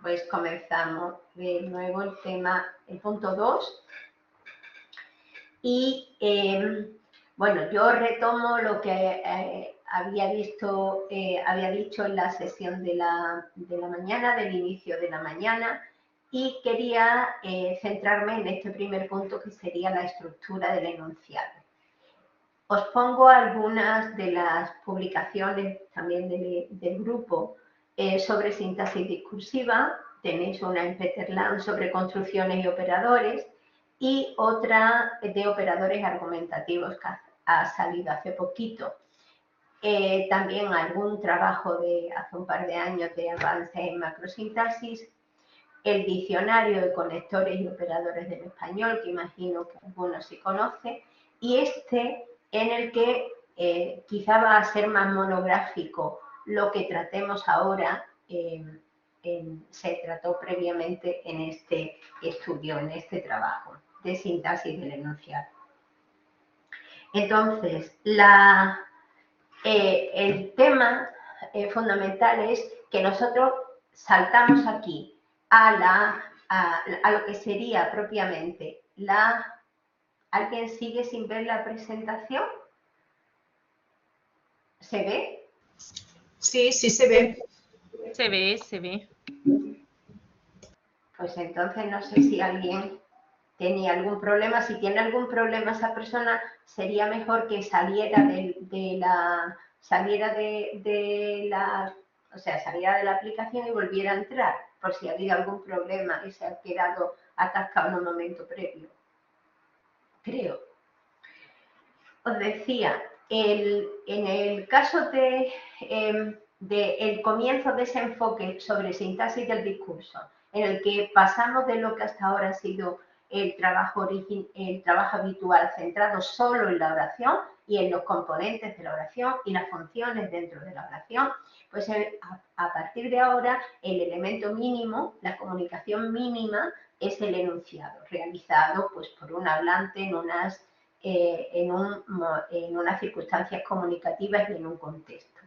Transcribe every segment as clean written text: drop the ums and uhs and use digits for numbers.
pues comenzamos de nuevo el tema, el punto 2. Y bueno, yo retomo lo que había dicho en la sesión de la mañana, del inicio de la mañana, y quería centrarme en este primer punto, que sería la estructura del enunciado. Os pongo algunas de las publicaciones también del grupo sobre sintaxis discursiva. Tenéis una en Peter Land sobre construcciones y operadores, y otra de operadores argumentativos que ha salido hace poquito. También algún trabajo de hace un par de años de avance en macrosintaxis, el diccionario de conectores y operadores del español, que imagino que algunos sí conocen, y este en el que quizá va a ser más monográfico lo que tratemos ahora. Se trató previamente en este estudio, en este trabajo de sintaxis del enunciado. Entonces, el tema fundamental es que nosotros saltamos aquí a lo que sería propiamente la... ¿Alguien sigue sin ver la presentación? ¿Se ve? Sí, sí se ve. Se ve, se ve. Pues entonces no sé si alguien tenía algún problema. Si tiene algún problema esa persona, sería mejor que saliera saliera de la aplicación y volviera a entrar, por si ha habido algún problema y se ha quedado atascado en un momento previo. Creo. Os decía, en el caso del comienzo de ese enfoque sobre sintaxis del discurso, en el que pasamos de lo que hasta ahora ha sido el trabajo habitual centrado solo en la oración y en los componentes de la oración y las funciones dentro de la oración, pues a partir de ahora el elemento mínimo, la comunicación mínima, es el enunciado, realizado pues, por un hablante en unas circunstancias comunicativas y en un contexto.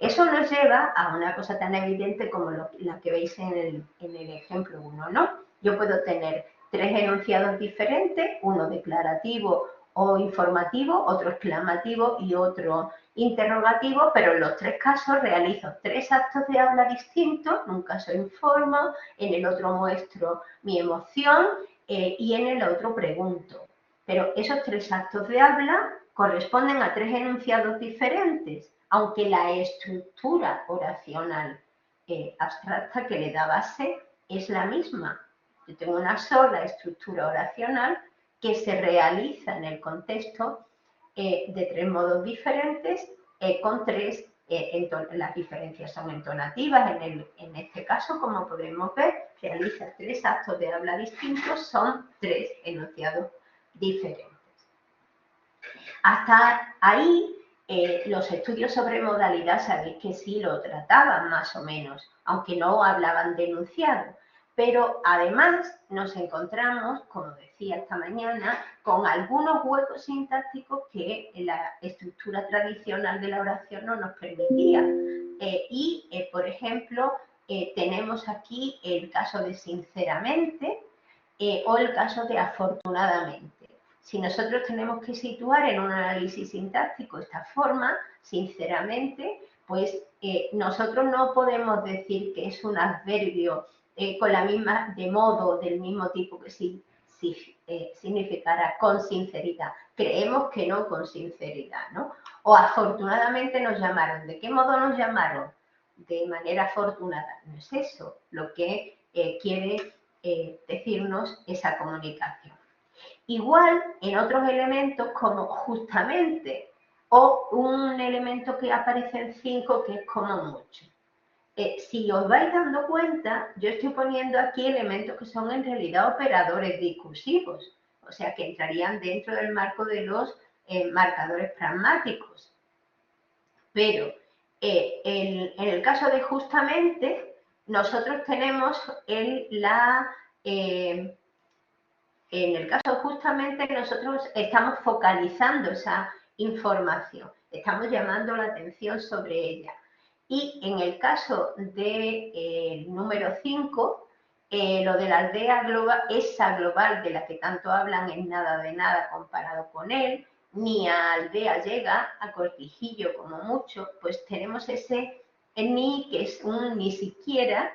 Eso nos lleva a una cosa tan evidente como la que veis en el ejemplo 1, ¿no? Yo puedo tener 3 enunciados diferentes, uno declarativo o informativo, otro exclamativo y otro interrogativo, pero en los 3 casos realizo 3 actos de habla distintos. En un caso informo, en el otro muestro mi emoción y en el otro pregunto. Pero esos 3 actos de habla corresponden a 3 enunciados diferentes, aunque la estructura oracional abstracta que le da base es la misma. Yo tengo una sola estructura oracional que se realiza en el contexto de 3 modos diferentes, con 3, las diferencias son entonativas. En este caso, como podemos ver, realiza 3 actos de habla distintos, son 3 enunciados diferentes. Hasta ahí, los estudios sobre modalidad sabéis que sí lo trataban más o menos, aunque no hablaban de enunciado. Pero además nos encontramos, como decía esta mañana, con algunos huecos sintácticos que la estructura tradicional de la oración no nos permitía. Por ejemplo, tenemos aquí el caso de sinceramente o el caso de afortunadamente. Si nosotros tenemos que situar en un análisis sintáctico esta forma, sinceramente, pues nosotros no podemos decir que es un adverbio con la misma, de modo, del mismo tipo que significará con sinceridad. Creemos que no con sinceridad, ¿no? O afortunadamente nos llamaron. ¿De qué modo nos llamaron? De manera afortunada. No es eso lo que quiere decirnos esa comunicación. Igual en otros elementos como justamente, o un elemento que aparece en 5 que es como mucho. Si os vais dando cuenta, yo estoy poniendo aquí elementos que son en realidad operadores discursivos, o sea que entrarían dentro del marco de los marcadores pragmáticos. Pero en el caso de justamente, nosotros tenemos en el caso justamente nosotros estamos focalizando esa información, estamos llamando la atención sobre ella. Y en el caso del número 5, lo de la aldea global, esa global de la que tanto hablan, es nada de nada comparado con él, ni a aldea llega, a Cortijillo como mucho, pues tenemos ese ni, que es un ni siquiera,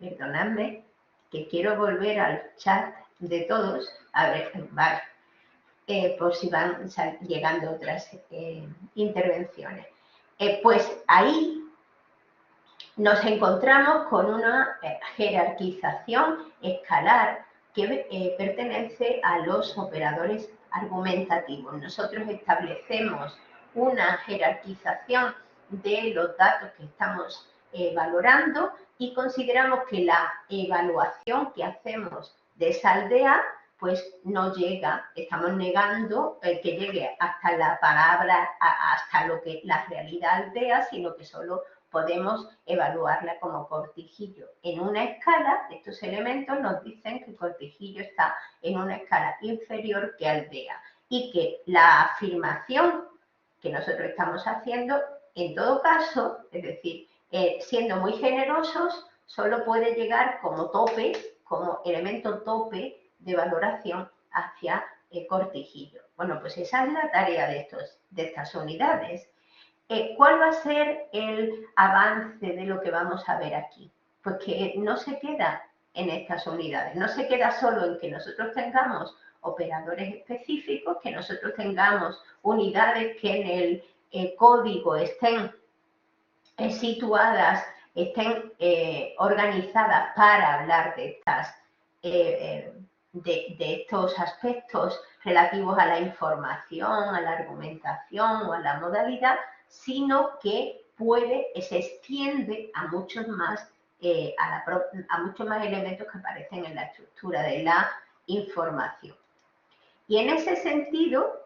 perdonadme, que quiero volver al chat de todos, a ver, vale, por si van llegando otras intervenciones. Pues ahí nos encontramos con una jerarquización escalar que pertenece a los operadores argumentativos. Nosotros establecemos una jerarquización de los datos que estamos valorando y consideramos que la evaluación que hacemos de esa aldea pues no llega, estamos negando que llegue hasta la palabra, hasta lo que la realidad aldea, sino que solo podemos evaluarla como Cortijillo. En una escala, estos elementos nos dicen que Cortijillo está en una escala inferior que aldea y que la afirmación que nosotros estamos haciendo, en todo caso, es decir, siendo muy generosos, solo puede llegar como tope, como elemento tope de valoración hacia Cortijillo. Bueno, pues esa es la tarea de estas unidades. ¿Cuál va a ser el avance de lo que vamos a ver aquí? Pues que no se queda en estas unidades, no se queda solo en que nosotros tengamos operadores específicos, que nosotros tengamos unidades que en el código estén situadas, estén organizadas para hablar de estos aspectos relativos a la información, a la argumentación o a la modalidad, sino que se extiende a muchos más, a muchos más elementos que aparecen en la estructura de la información. Y en ese sentido,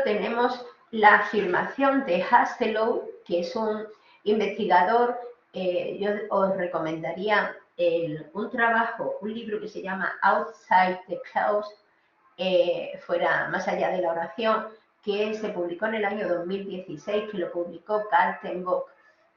tenemos la afirmación de Haselow, que es un investigador. Yo os recomendaría un libro que se llama Outside the Clouds, más allá de la oración, que se publicó en el año 2016, que lo publicó Kaltenbach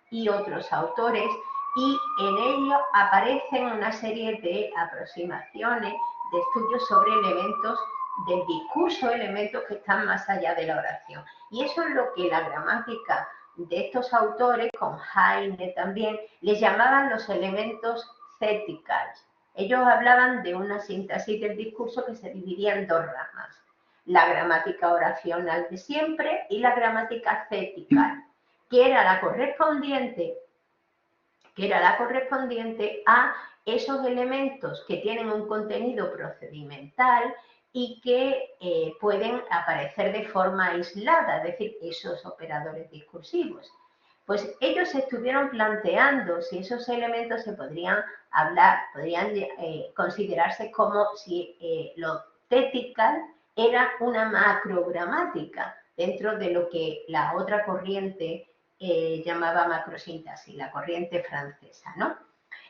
y otros autores, y en ello aparecen una serie de aproximaciones, de estudios sobre elementos del discurso, elementos que están más allá de la oración. Y eso es lo que la gramática de estos autores, con Heine también, les llamaban los elementos ceticals. Ellos hablaban de una síntesis del discurso que se dividía en dos ramas: la gramática oracional de siempre y la gramática cetical, que era la correspondiente a esos elementos que tienen un contenido procedimental y que pueden aparecer de forma aislada, es decir, esos operadores discursivos. Pues ellos estuvieron planteando si esos elementos se podrían considerarse como si lo tetical era una macrogramática dentro de lo que la otra corriente llamaba macrosintaxis, la corriente francesa, ¿no?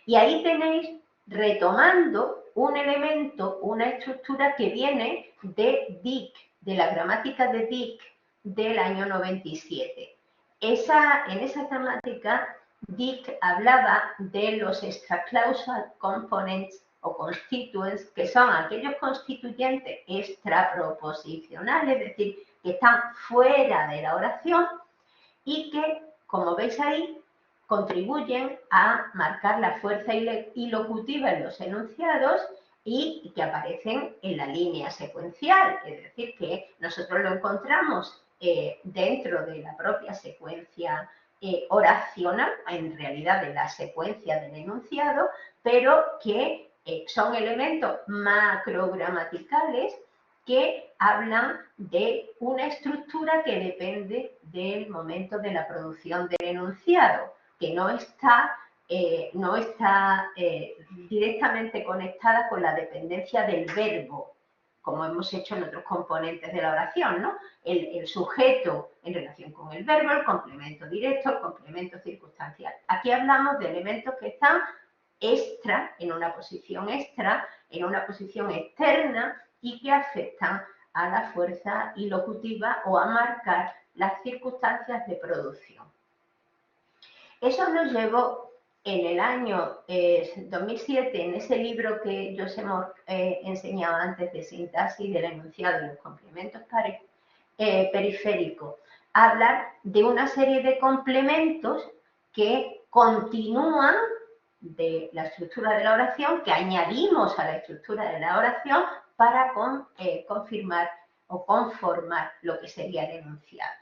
Y ahí tenéis, retomando, un elemento, una estructura que viene de Dick, de la gramática de Dick del año 97. En esa gramática, Dick hablaba de los extraclausal components o constituents, que son aquellos constituyentes extraproposicionales, es decir, que están fuera de la oración y que, como veis ahí, contribuyen a marcar la fuerza ilocutiva en los enunciados y que aparecen en la línea secuencial, es decir, que nosotros lo encontramos dentro de la propia secuencia oracional, en realidad de la secuencia del enunciado, pero que son elementos macrogramaticales que hablan de una estructura que depende del momento de la producción del enunciado, que no está directamente conectada con la dependencia del verbo, como hemos hecho en otros componentes de la oración, ¿no? El sujeto en relación con el verbo, el complemento directo, el complemento circunstancial. Aquí hablamos de elementos que están extra, en una posición extra, en una posición externa y que afectan a la fuerza ilocutiva o a marcar las circunstancias de producción. Eso nos llevó en el año 2007, en ese libro que yo os hemos enseñado antes de sintaxis del enunciado y los complementos periféricos, a hablar de una serie de complementos que continúan de la estructura de la oración, que añadimos a la estructura de la oración para confirmar o conformar lo que sería el enunciado.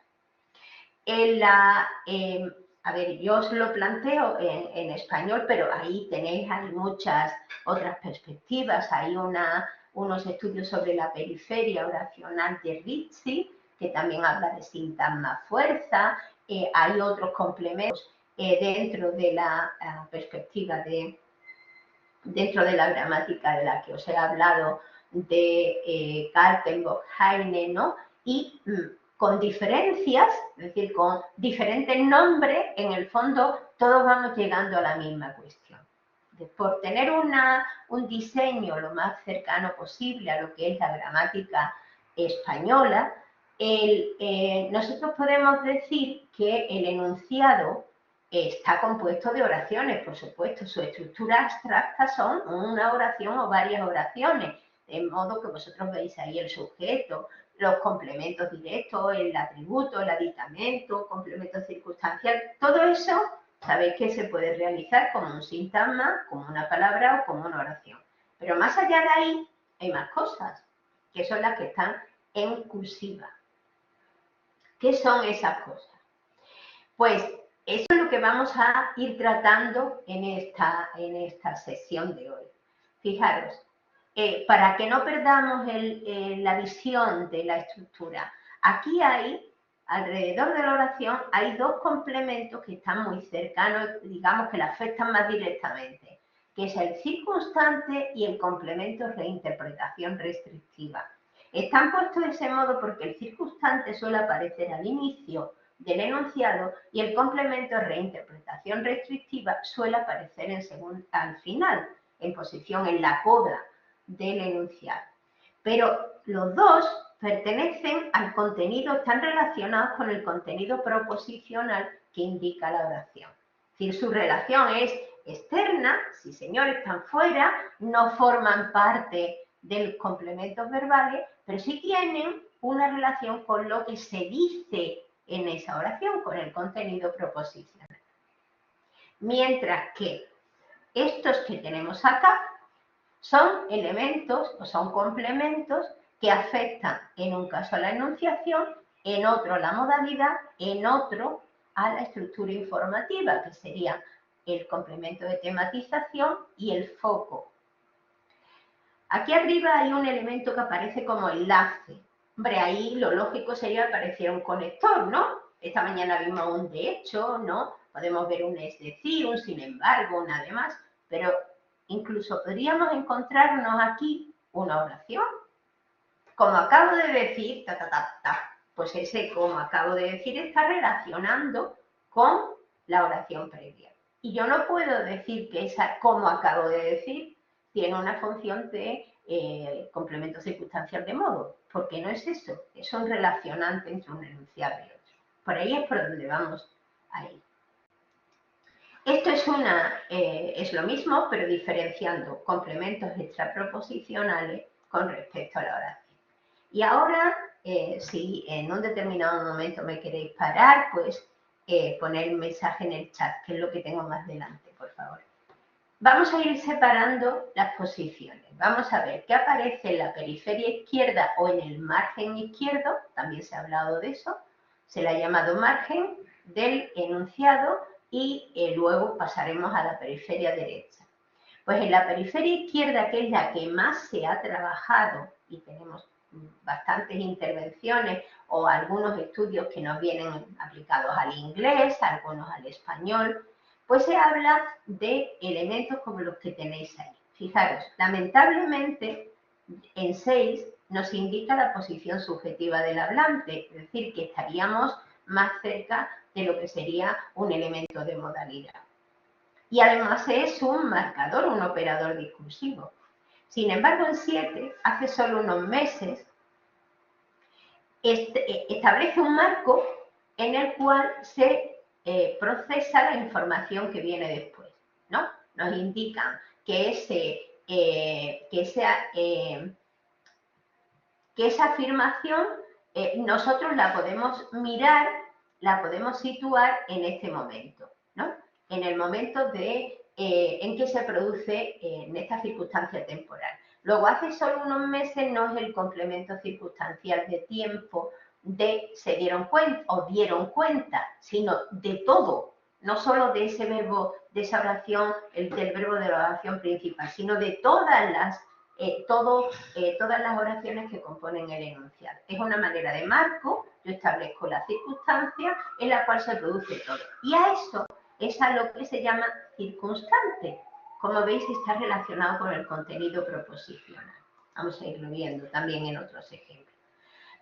A ver, yo os lo planteo en español, pero ahí hay muchas otras perspectivas. Hay unos estudios sobre la periferia oracional de Rizzi, que también habla de sintagma fuerza. Hay otros complementos dentro de la perspectiva dentro de la gramática de la que os he hablado, de Kaltenbach, Heine, ¿no? Y con diferencias, es decir, con diferentes nombres, en el fondo todos vamos llegando a la misma cuestión. Por tener un diseño lo más cercano posible a lo que es la gramática española, nosotros podemos decir que el enunciado está compuesto de oraciones, por supuesto. Su estructura abstracta son una oración o varias oraciones, de modo que vosotros veis ahí el sujeto, los complementos directos, el atributo, el aditamento, complemento circunstancial, todo eso sabéis que se puede realizar como un sintagma, como una palabra o como una oración. Pero más allá de ahí hay más cosas, que son las que están en cursiva. ¿Qué son esas cosas? Pues eso es lo que vamos a ir tratando en esta sesión de hoy. Fijaros, para que no perdamos la visión de la estructura, aquí hay, alrededor de la oración, hay dos complementos que están muy cercanos, digamos que la afectan más directamente, que es el circunstante y el complemento reinterpretación restrictiva. Están puestos de ese modo porque el circunstante suele aparecer al inicio del enunciado y el complemento reinterpretación restrictiva suele aparecer al final, en posición en la coda del enunciado. Pero los dos pertenecen al contenido, están relacionados con el contenido proposicional que indica la oración. Es decir, su relación es externa, sí señor, están fuera, no forman parte de los complementos verbales, pero sí tienen una relación con lo que se dice en esa oración, con el contenido proposicional. Mientras que estos que tenemos acá son elementos o son complementos que afectan en un caso a la enunciación, en otro a la modalidad, en otro a la estructura informativa, que sería el complemento de tematización y el foco. Aquí arriba hay un elemento que aparece como enlace. Hombre, ahí lo lógico sería que apareciera un conector, ¿no? Esta mañana vimos un de hecho, ¿no? Podemos ver un es decir, un sin embargo, un además, pero incluso podríamos encontrarnos aquí una oración. Como acabo de decir, ta, ta, ta, ta, pues ese como acabo de decir está relacionando con la oración previa. Y yo no puedo decir que esa como acabo de decir tiene una función de complemento circunstancial de modo, porque no es eso, es un relacionante entre un enunciado y otro. Por ahí es por donde vamos a ir. Esto es lo mismo, pero diferenciando complementos extraproposicionales con respecto a la oración. Y ahora, si en un determinado momento me queréis parar, pues poner un mensaje en el chat, que es lo que tengo más delante, por favor. Vamos a ir separando las posiciones. Vamos a ver qué aparece en la periferia izquierda o en el margen izquierdo, también se ha hablado de eso, se le ha llamado margen del enunciado y luego pasaremos a la periferia derecha. Pues en la periferia izquierda, que es la que más se ha trabajado y tenemos bastantes intervenciones o algunos estudios que nos vienen aplicados al inglés, algunos al español, pues se habla de elementos como los que tenéis ahí. Fijaros, lamentablemente en 6 nos indica la posición subjetiva del hablante, es decir, que estaríamos más cerca de lo que sería un elemento de modalidad. y además es un marcador, un operador discursivo. Sin embargo, en 7, hace solo unos meses, establece un marco en el cual se procesa la información que viene después, ¿no? Nos indican que esa afirmación nosotros la podemos mirar, la podemos situar en este momento, ¿no? En el momento en que se produce en esta circunstancia temporal. Luego, hace solo unos meses no es el complemento circunstancial de tiempo de se dieron cuenta o dieron cuenta, sino de todo, no solo de ese verbo, de esa oración, del verbo de la oración principal, sino de todas las oraciones que componen el enunciado. Es una manera de marco, yo establezco la circunstancia en la cual se produce todo. Y a eso es a lo que se llama circunstante. Como veis, está relacionado con el contenido proposicional. Vamos a irlo viendo también en otros ejemplos.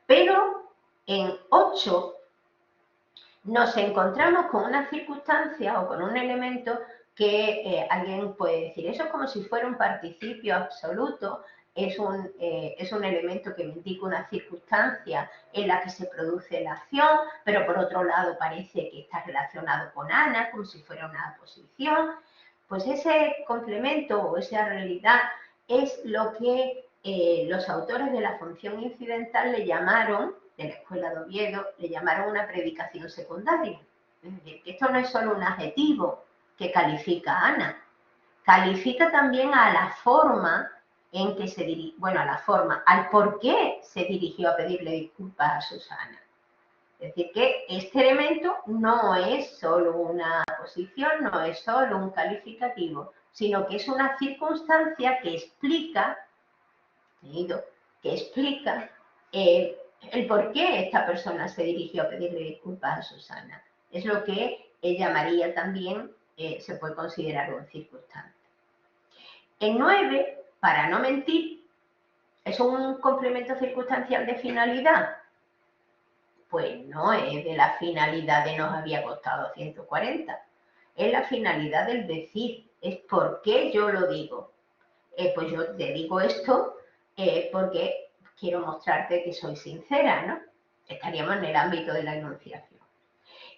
Pero en 8 nos encontramos con una circunstancia o con un elemento que alguien puede decir, eso es como si fuera un participio absoluto, es un elemento que me indica una circunstancia en la que se produce la acción, pero por otro lado parece que está relacionado con Ana, como si fuera una posición. Pues ese complemento o esa realidad es lo que los autores de la función incidental le llamaron, de la Escuela de Oviedo, le llamaron una predicación secundaria. Es decir, que esto no es solo un adjetivo que califica a Ana, califica también a la forma en que se dirigió, bueno, a la forma, al por qué se dirigió a pedirle disculpas a Susana. Es decir, que este elemento no es solo una posición, no es solo un calificativo, sino que es una circunstancia que explica el por qué esta persona se dirigió a pedirle disculpas a Susana. Es lo que llamaría también, se puede considerar un circunstante. En 9, para no mentir, ¿es un complemento circunstancial de finalidad? Pues no es de la finalidad de nos había costado 140. Es la finalidad del decir, es por qué yo lo digo. Pues yo te digo esto porque quiero mostrarte que soy sincera, ¿no? Estaríamos en el ámbito de la enunciación.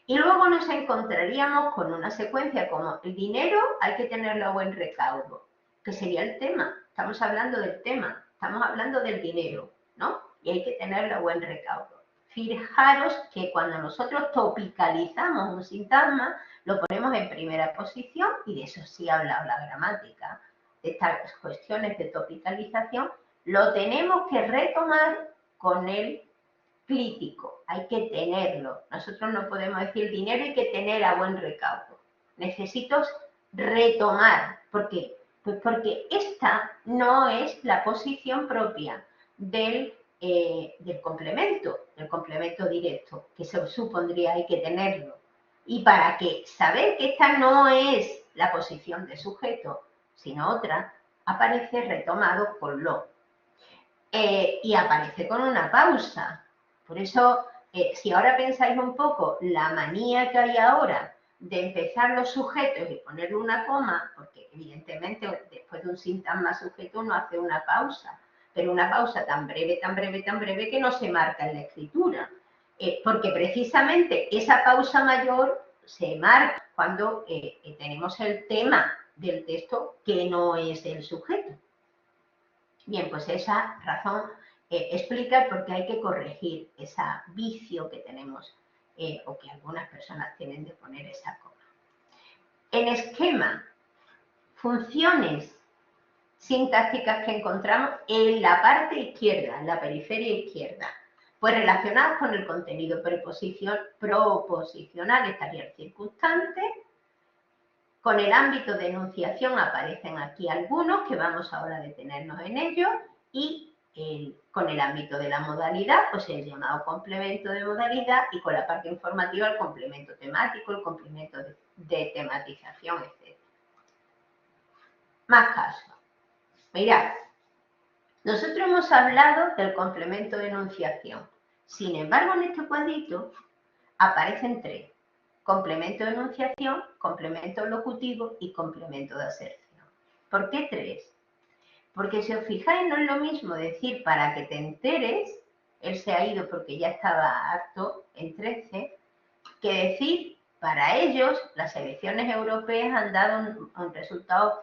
Y luego nos encontraríamos con una secuencia como el dinero hay que tenerlo a buen recaudo, que sería el tema. Estamos hablando del tema, estamos hablando del dinero, ¿no? Y hay que tenerlo a buen recaudo. Fijaros que cuando nosotros topicalizamos un sintagma, lo ponemos en primera posición y de eso sí ha hablado la gramática. De estas cuestiones de topicalización, lo tenemos que retomar con el clítico, hay que tenerlo. Nosotros no podemos decir dinero hay que tener a buen recaudo. Necesito retomar. ¿Por qué? Pues porque esta no es la posición propia del complemento directo, que se supondría hay que tenerlo. Y para que saber que esta no es la posición de sujeto, sino otra, aparece retomado con lo. Y aparece con una pausa. Por eso, si ahora pensáis un poco la manía que hay ahora de empezar los sujetos y ponerle una coma, porque evidentemente después de un sintagma sujeto uno hace una pausa, pero una pausa tan breve, tan breve, tan breve que no se marca en la escritura. Porque precisamente esa pausa mayor se marca cuando tenemos el tema del texto que no es el sujeto. Bien, pues esa razón explica por qué hay que corregir ese vicio que tenemos o que algunas personas tienen de poner esa coma. En esquema, funciones sintácticas que encontramos en la parte izquierda, en la periferia izquierda, pues relacionadas con el contenido proposicional estaría el circunstante. Con el ámbito de enunciación aparecen aquí algunos, que vamos ahora a detenernos en ellos, y con el ámbito de la modalidad, pues el llamado complemento de modalidad, y con la parte informativa el complemento temático, el complemento de tematización, etc. Más casos. Mirad, nosotros hemos hablado del complemento de enunciación. Sin embargo, en este cuadrito aparecen 3. complemento de enunciación, complemento locutivo y complemento de aserción. ¿Por qué 3? Porque si os fijáis, no es lo mismo decir para que te enteres, él se ha ido porque ya estaba harto, en 13, que decir para ellos las elecciones europeas han dado un resultado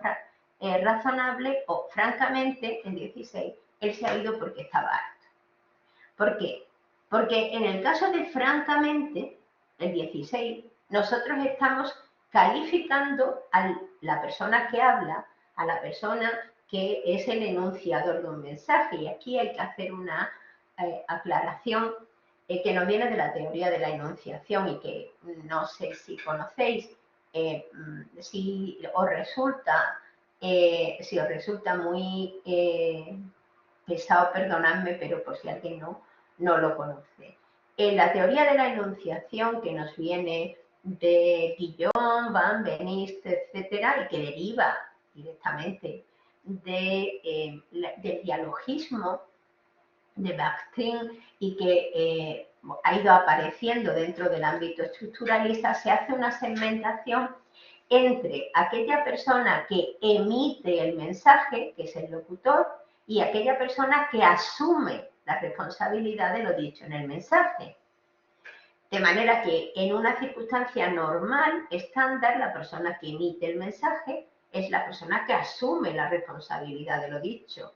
razonable o francamente, en 16, él se ha ido porque estaba harto. ¿Por qué? Porque en el caso de francamente, el 16, nosotros estamos calificando a la persona que habla, a la persona que es el enunciador de un mensaje. Y aquí hay que hacer una aclaración que nos viene de la teoría de la enunciación y que no sé si conocéis, si os resulta muy pesado, perdonadme, pero por si alguien no lo conoce. La teoría de la enunciación que nos viene de Guillaume, Van Benist, etcétera, y que deriva directamente del dialogismo de Bakhtin y que ha ido apareciendo dentro del ámbito estructuralista, se hace una segmentación entre aquella persona que emite el mensaje, que es el locutor, y aquella persona que asume la responsabilidad de lo dicho en el mensaje. De manera que en una circunstancia normal, estándar, la persona que emite el mensaje es la persona que asume la responsabilidad de lo dicho.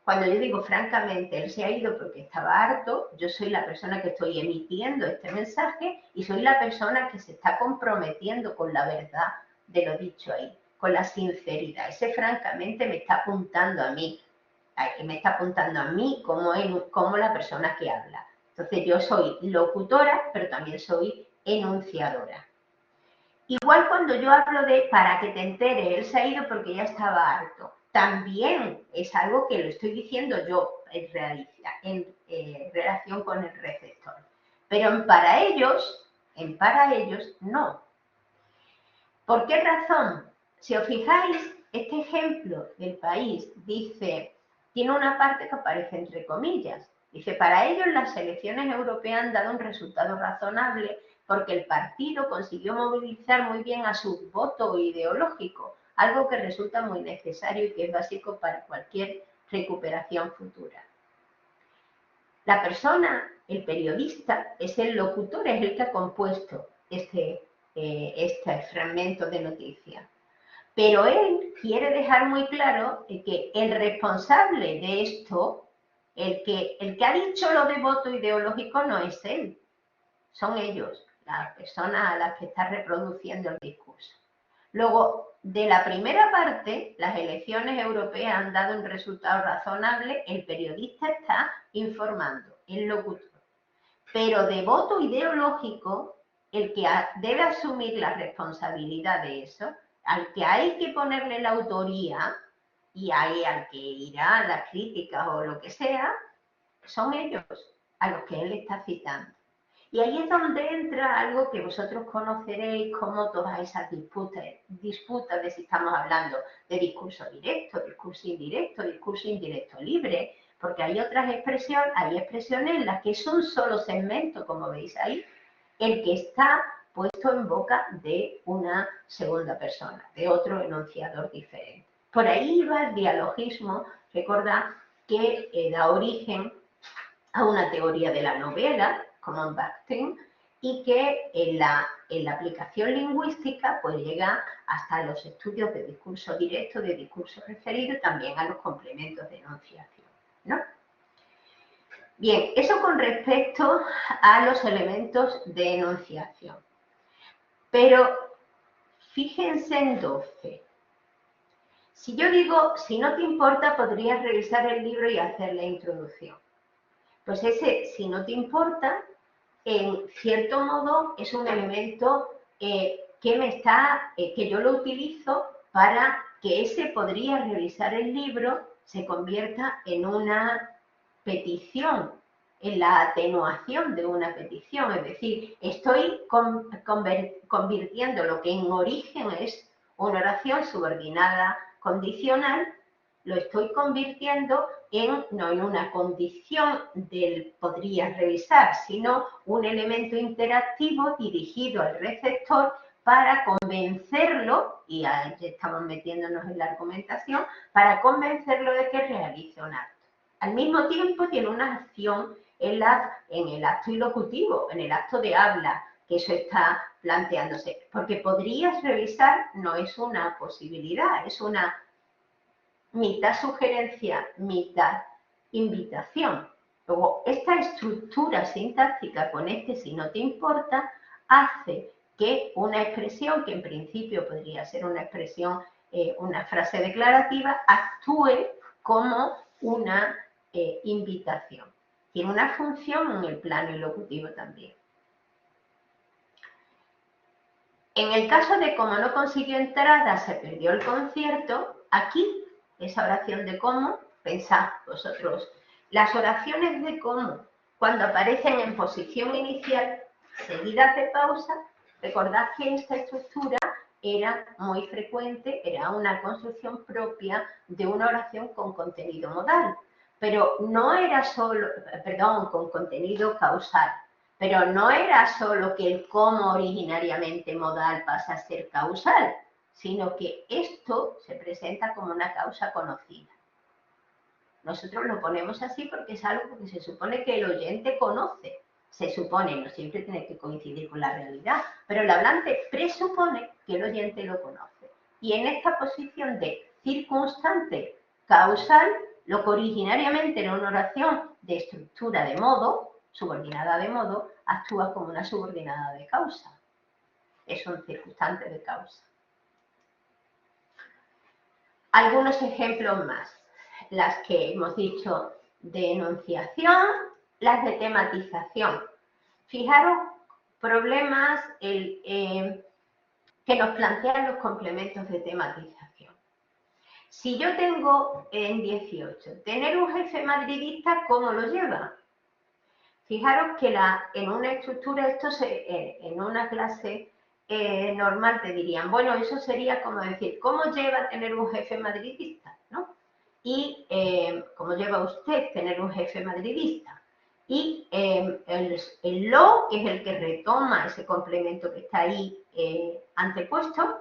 Cuando yo digo francamente, él se ha ido porque estaba harto, yo soy la persona que estoy emitiendo este mensaje y soy la persona que se está comprometiendo con la verdad de lo dicho ahí, con la sinceridad. Ese francamente me está apuntando a mí como la persona que habla. Entonces yo soy locutora, pero también soy enunciadora. Igual cuando yo hablo de para que te enteres, él se ha ido porque ya estaba harto. También es algo que lo estoy diciendo yo en relación con el receptor. Pero en para ellos no. ¿Por qué razón? Si os fijáis, este ejemplo del país tiene una parte que aparece entre comillas. Dice, para ellos las elecciones europeas han dado un resultado razonable porque el partido consiguió movilizar muy bien a su voto ideológico, algo que resulta muy necesario y que es básico para cualquier recuperación futura. La persona, el periodista, es el locutor, es el que ha compuesto este fragmento de noticia. Pero él quiere dejar muy claro que el responsable de esto, el que ha dicho lo de voto ideológico no es él, son ellos, las personas a las que está reproduciendo el discurso. Luego, de la primera parte, las elecciones europeas han dado un resultado razonable, el periodista está informando, el locutor. Pero de voto ideológico, el que debe asumir la responsabilidad de eso, al que hay que ponerle la autoría y al que irá a las críticas o lo que sea, son ellos a los que él está citando. Y ahí es donde entra algo que vosotros conoceréis como todas esas disputas de si estamos hablando de discurso directo, discurso indirecto libre, porque hay otras expresiones, hay expresiones en las que es un solo segmento, como veis ahí, el que está puesto en boca de una segunda persona, de otro enunciador diferente. Por ahí va el dialogismo, recordad que da origen a una teoría de la novela, como en Bakhtin, y que en la aplicación lingüística pues llega hasta los estudios de discurso directo, de discurso referido y también a los complementos de enunciación, ¿no? Bien, eso con respecto a los elementos de enunciación. Pero fíjense en 12. Si yo digo, si no te importa, podrías revisar el libro y hacer la introducción. Pues ese, si no te importa, en cierto modo es un elemento que yo lo utilizo para que ese podría revisar el libro se convierta en una petición, en la atenuación de una petición. Es decir, estoy convirtiendo lo que en origen es una oración subordinada condicional, lo estoy convirtiendo no en una condición del podrías revisar, sino un elemento interactivo dirigido al receptor para convencerlo, y ahí estamos metiéndonos en la argumentación, para convencerlo de que realice un acto. Al mismo tiempo tiene una acción en el acto ilocutivo, en el acto de habla, que eso está planteándose. Porque podrías revisar no es una posibilidad, es una mitad sugerencia, mitad invitación. Luego, esta estructura sintáctica con si no te importa, hace que una expresión, que en principio podría ser una expresión, una frase declarativa, actúe como una invitación. Tiene una función en el plano ilocutivo también. En el caso de como no consiguió entrada, se perdió el concierto, aquí, esa oración de cómo, pensad vosotros, las oraciones de cómo, cuando aparecen en posición inicial, seguidas de pausa, recordad que esta estructura era muy frecuente, era una construcción propia de una oración con contenido modal, pero no era solo, perdón, con contenido causal. Pero no era solo que el cómo originariamente modal pasa a ser causal, sino que esto se presenta como una causa conocida. Nosotros lo ponemos así porque es algo que se supone que el oyente conoce. Se supone, no siempre tiene que coincidir con la realidad, pero el hablante presupone que el oyente lo conoce. Y en esta posición de circunstante causal, lo que originariamente era una oración de estructura de modo, subordinada de modo, actúa como una subordinada de causa. Es un circunstante de causa. Algunos ejemplos más. Las que hemos dicho de enunciación, las de tematización. Fijaros problemas que nos plantean los complementos de tematización. Si yo tengo en 18, tener un jefe madridista, ¿cómo lo lleva? Fijaros que en una estructura, en una clase normal te dirían, bueno, eso sería como decir, ¿cómo lleva tener un jefe madridista? ¿No? Y ¿cómo lleva usted tener un jefe madridista? Y el lo, que es el que retoma ese complemento que está ahí antepuesto,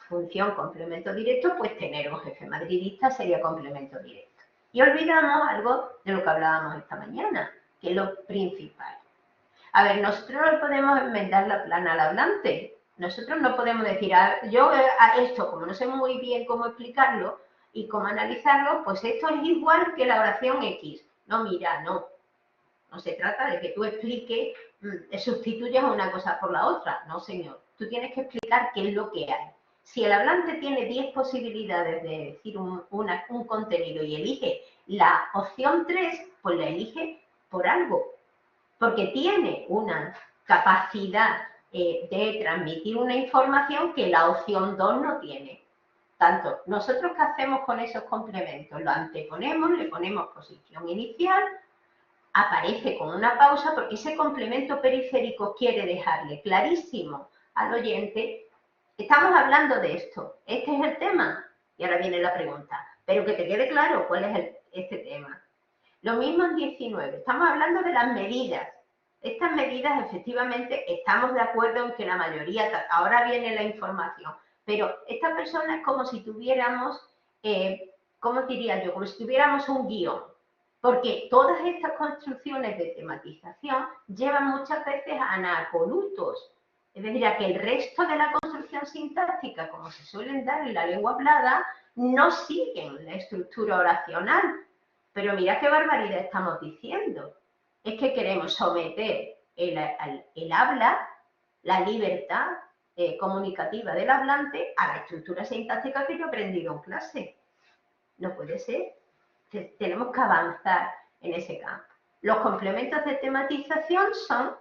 función complemento directo, pues tener un jefe madridista sería complemento directo. Y olvidamos algo de lo que hablábamos esta mañana, que es lo principal. A ver, nosotros no podemos enmendar la plana al hablante. Nosotros no podemos decir, yo a esto, como no sé muy bien cómo explicarlo y cómo analizarlo, pues esto es igual que la oración X. No, mira, no. No se trata de que tú expliques, sustituyas una cosa por la otra. No, señor. Tú tienes que explicar qué es lo que hay. Si el hablante tiene 10 posibilidades de decir un contenido y elige la opción 3, pues la elige por algo. Porque tiene una capacidad de transmitir una información que la opción 2 no tiene. Tanto, nosotros ¿qué hacemos con esos complementos? Lo anteponemos, le ponemos posición inicial, aparece con una pausa porque ese complemento periférico quiere dejarle clarísimo al oyente, estamos hablando de esto, este es el tema, y ahora viene la pregunta, pero que te quede claro cuál es este tema. Lo mismo en 19, estamos hablando de las medidas. Estas medidas, efectivamente, estamos de acuerdo en que la mayoría, ahora viene la información, pero esta persona es como si tuviéramos, ¿cómo diría yo? Como si tuviéramos un guión, porque todas estas construcciones de tematización llevan muchas veces a anacolutos, es decir, a que el resto de la construcción sintáctica, como se suelen dar en la lengua hablada, no siguen la estructura oracional. Pero mira qué barbaridad estamos diciendo. Es que queremos someter el habla, la libertad comunicativa del hablante, a la estructura sintáctica que yo he aprendido en clase. No puede ser. Tenemos que avanzar en ese campo. Los complementos de tematización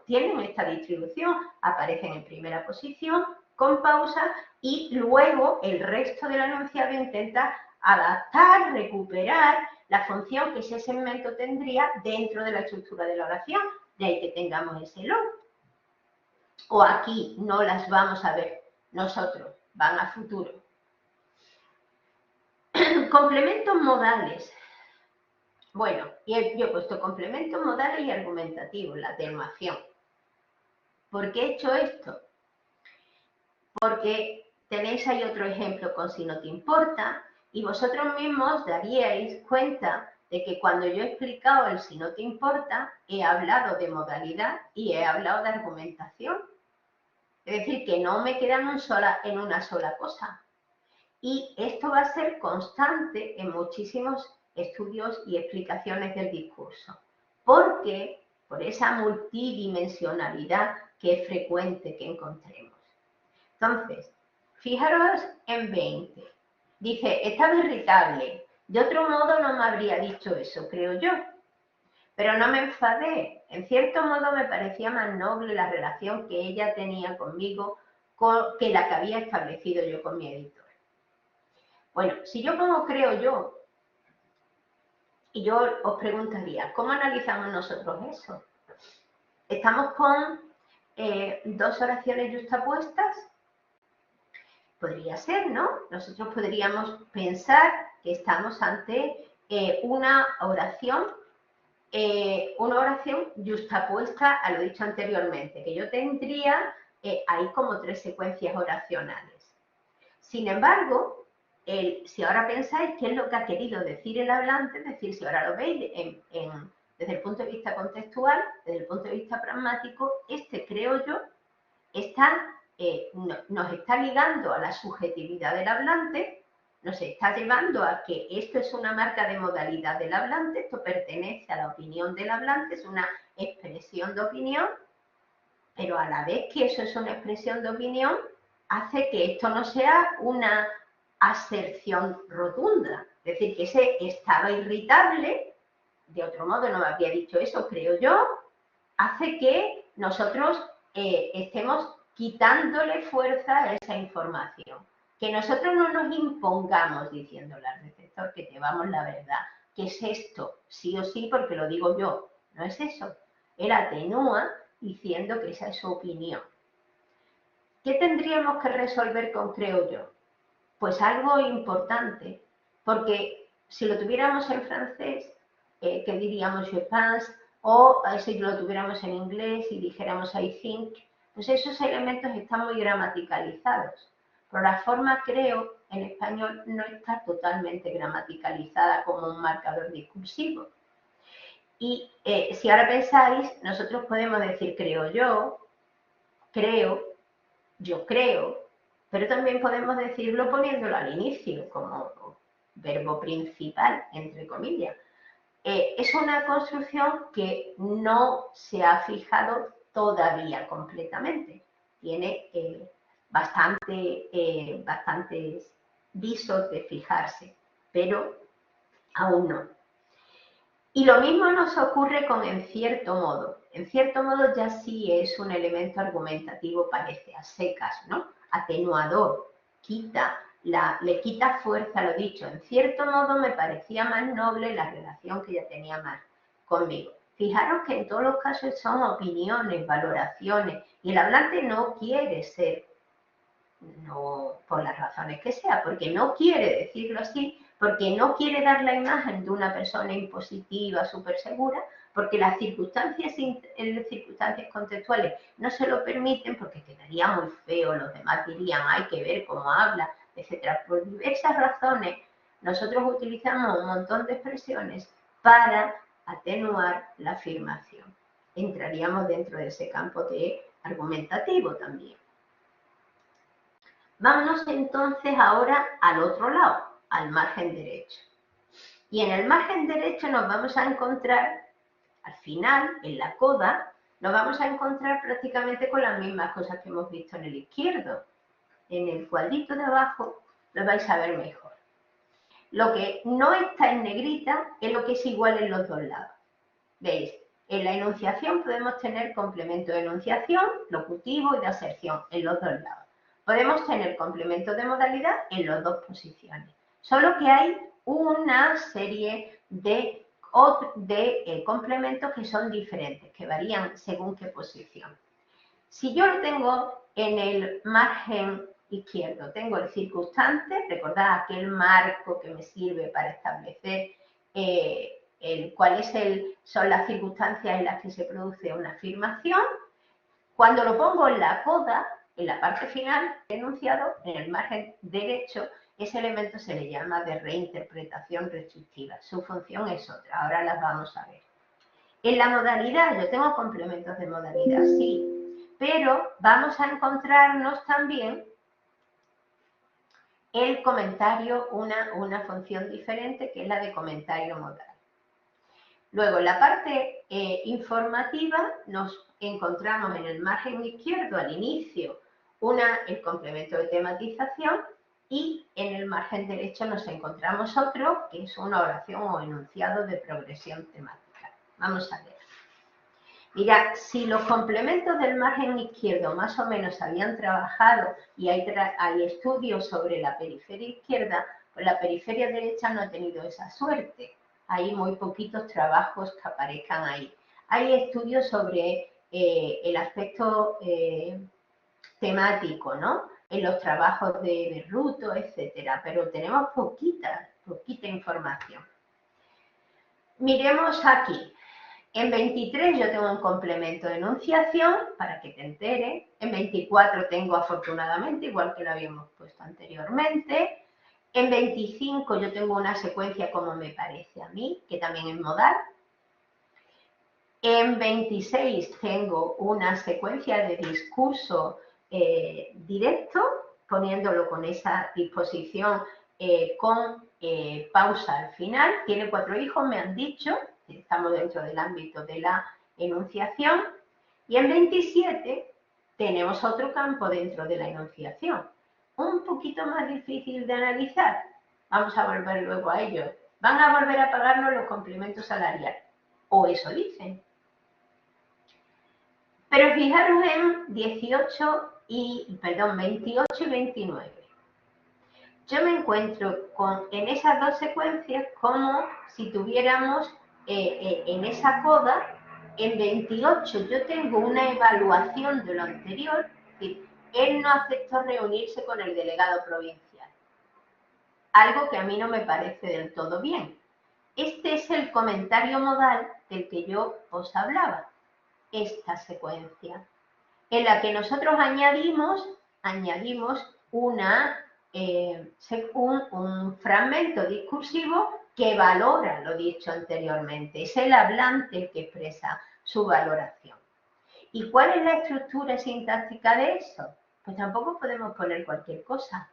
tienen esta distribución. Aparecen en primera posición, con pausa, y luego el resto del enunciado intenta adaptar, recuperar la función que ese segmento tendría dentro de la estructura de la oración, de ahí que tengamos ese lo. O aquí no las vamos a ver nosotros, van a futuro. Complementos modales. Bueno, y yo he puesto complementos modales y argumentativos, la atenuación. ¿Por qué he hecho esto? Porque tenéis ahí otro ejemplo con si no te importa y vosotros mismos daríais cuenta de que cuando yo he explicado el si no te importa, he hablado de modalidad y he hablado de argumentación. Es decir, que no me quedan en una sola cosa. Y esto va a ser constante en muchísimos estudios y explicaciones del discurso. Porque por esa multidimensionalidad que es frecuente que encontremos. Entonces, fijaros en 20. Dice, estaba irritable. De otro modo no me habría dicho eso, creo yo. Pero no me enfadé. En cierto modo me parecía más noble la relación que ella tenía conmigo que la que había establecido yo con mi editor. Bueno, si yo pongo creo yo, y yo os preguntaría, ¿cómo analizamos nosotros eso? ¿Estamos con dos oraciones justapuestas? Podría ser, ¿no? Nosotros podríamos pensar que estamos ante una oración justapuesta a lo dicho anteriormente, que yo tendría ahí como tres secuencias oracionales. Sin embargo, si ahora pensáis qué es lo que ha querido decir el hablante, es decir, si ahora lo veis desde el punto de vista contextual, desde el punto de vista pragmático, creo yo, nos está ligando a la subjetividad del hablante, nos está llevando a que esto es una marca de modalidad del hablante, esto pertenece a la opinión del hablante, es una expresión de opinión, pero a la vez que eso es una expresión de opinión, hace que esto no sea una aserción rotunda. Es decir, que ese estado irritable, de otro modo no me había dicho eso, creo yo, hace que nosotros estemos quitándole fuerza a esa información. Que nosotros no nos impongamos diciéndole al receptor que llevamos la verdad. ¿Qué es esto? Sí o sí, porque lo digo yo. No es eso. Él atenúa diciendo que esa es su opinión. ¿Qué tendríamos que resolver con creo yo? Pues algo importante, porque si lo tuviéramos en francés, que diríamos je pense, o si lo tuviéramos en inglés y dijéramos I think, pues esos elementos están muy gramaticalizados. Pero la forma creo en español no está totalmente gramaticalizada como un marcador discursivo. Y si ahora pensáis, nosotros podemos decir creo, yo creo, pero también podemos decirlo poniéndolo al inicio como verbo principal, entre comillas. Es una construcción que no se ha fijado todavía completamente. Tiene bastantes visos de fijarse, pero aún no. Y lo mismo nos ocurre con en cierto modo. En cierto modo ya sí es un elemento argumentativo, parece, a secas, ¿no? Atenuador, le quita fuerza a lo dicho. En cierto modo me parecía más noble la relación que ella tenía más conmigo. Fijaros que en todos los casos son opiniones, valoraciones, y el hablante no quiere ser, no por las razones que sea, porque no quiere decirlo así, porque no quiere dar la imagen de una persona impositiva, súper segura, porque las circunstancias contextuales no se lo permiten, porque quedaría muy feo, los demás dirían, hay que ver cómo habla, etc. Por diversas razones, nosotros utilizamos un montón de expresiones para atenuar la afirmación. Entraríamos dentro de ese campo de argumentativo también. Vámonos entonces ahora al otro lado, al margen derecho. Y en el margen derecho nos vamos a encontrar, al final, en la coda, nos vamos a encontrar prácticamente con las mismas cosas que hemos visto en el izquierdo. En el cuadrito de abajo lo vais a ver mejor. Lo que no está en negrita es lo que es igual en los dos lados. ¿Veis? En la enunciación podemos tener complemento de enunciación, locutivo y de aserción en los dos lados. Podemos tener complemento de modalidad en las dos posiciones. Solo que hay una serie de complementos que son diferentes, que varían según qué posición. Si yo lo tengo en el margen izquierdo, tengo el circunstante, recordad aquel marco que me sirve para establecer cuáles son las circunstancias en las que se produce una afirmación. Cuando lo pongo en la coda, en la parte final del enunciado, en el margen derecho, ese elemento se le llama de reinterpretación restrictiva. Su función es otra, ahora las vamos a ver. En la modalidad, yo tengo complementos de modalidad, sí, pero vamos a encontrarnos también el comentario, una función diferente que es la de comentario modal. Luego, en la parte informativa nos encontramos en el margen izquierdo al inicio el complemento de tematización y en el margen derecho nos encontramos otro que es una oración o enunciado de progresión temática. Vamos a ver. Mira, si los complementos del margen izquierdo más o menos habían trabajado y hay estudios sobre la periferia izquierda, pues la periferia derecha no ha tenido esa suerte. Hay muy poquitos trabajos que aparezcan ahí. Hay estudios sobre el aspecto temático, ¿no? En los trabajos de Berruto, etcétera, pero tenemos poquita información. Miremos aquí. En 23 yo tengo un complemento de enunciación, para que te enteres. En 24 tengo afortunadamente, igual que lo habíamos puesto anteriormente. En 25 yo tengo una secuencia como me parece a mí, que también es modal. En 26 tengo una secuencia de discurso directo, poniéndolo con esa disposición con pausa al final. Tiene 4 hijos, me han dicho. Estamos dentro del ámbito de la enunciación. Y en 27 tenemos otro campo dentro de la enunciación. Un poquito más difícil de analizar. Vamos a volver luego a ello. Van a volver a pagarnos los complementos salariales. O eso dicen. Pero fijaros en 28 y 29. Yo me encuentro en esas dos secuencias como si tuviéramos en esa coda, en 28 yo tengo una evaluación de lo anterior, es decir, él no aceptó reunirse con el delegado provincial. Algo que a mí no me parece del todo bien. Este es el comentario modal del que yo os hablaba, esta secuencia, en la que nosotros añadimos un fragmento discursivo que valora lo dicho anteriormente. Es el hablante el que expresa su valoración. ¿Y cuál es la estructura sintáctica de eso? Pues tampoco podemos poner cualquier cosa.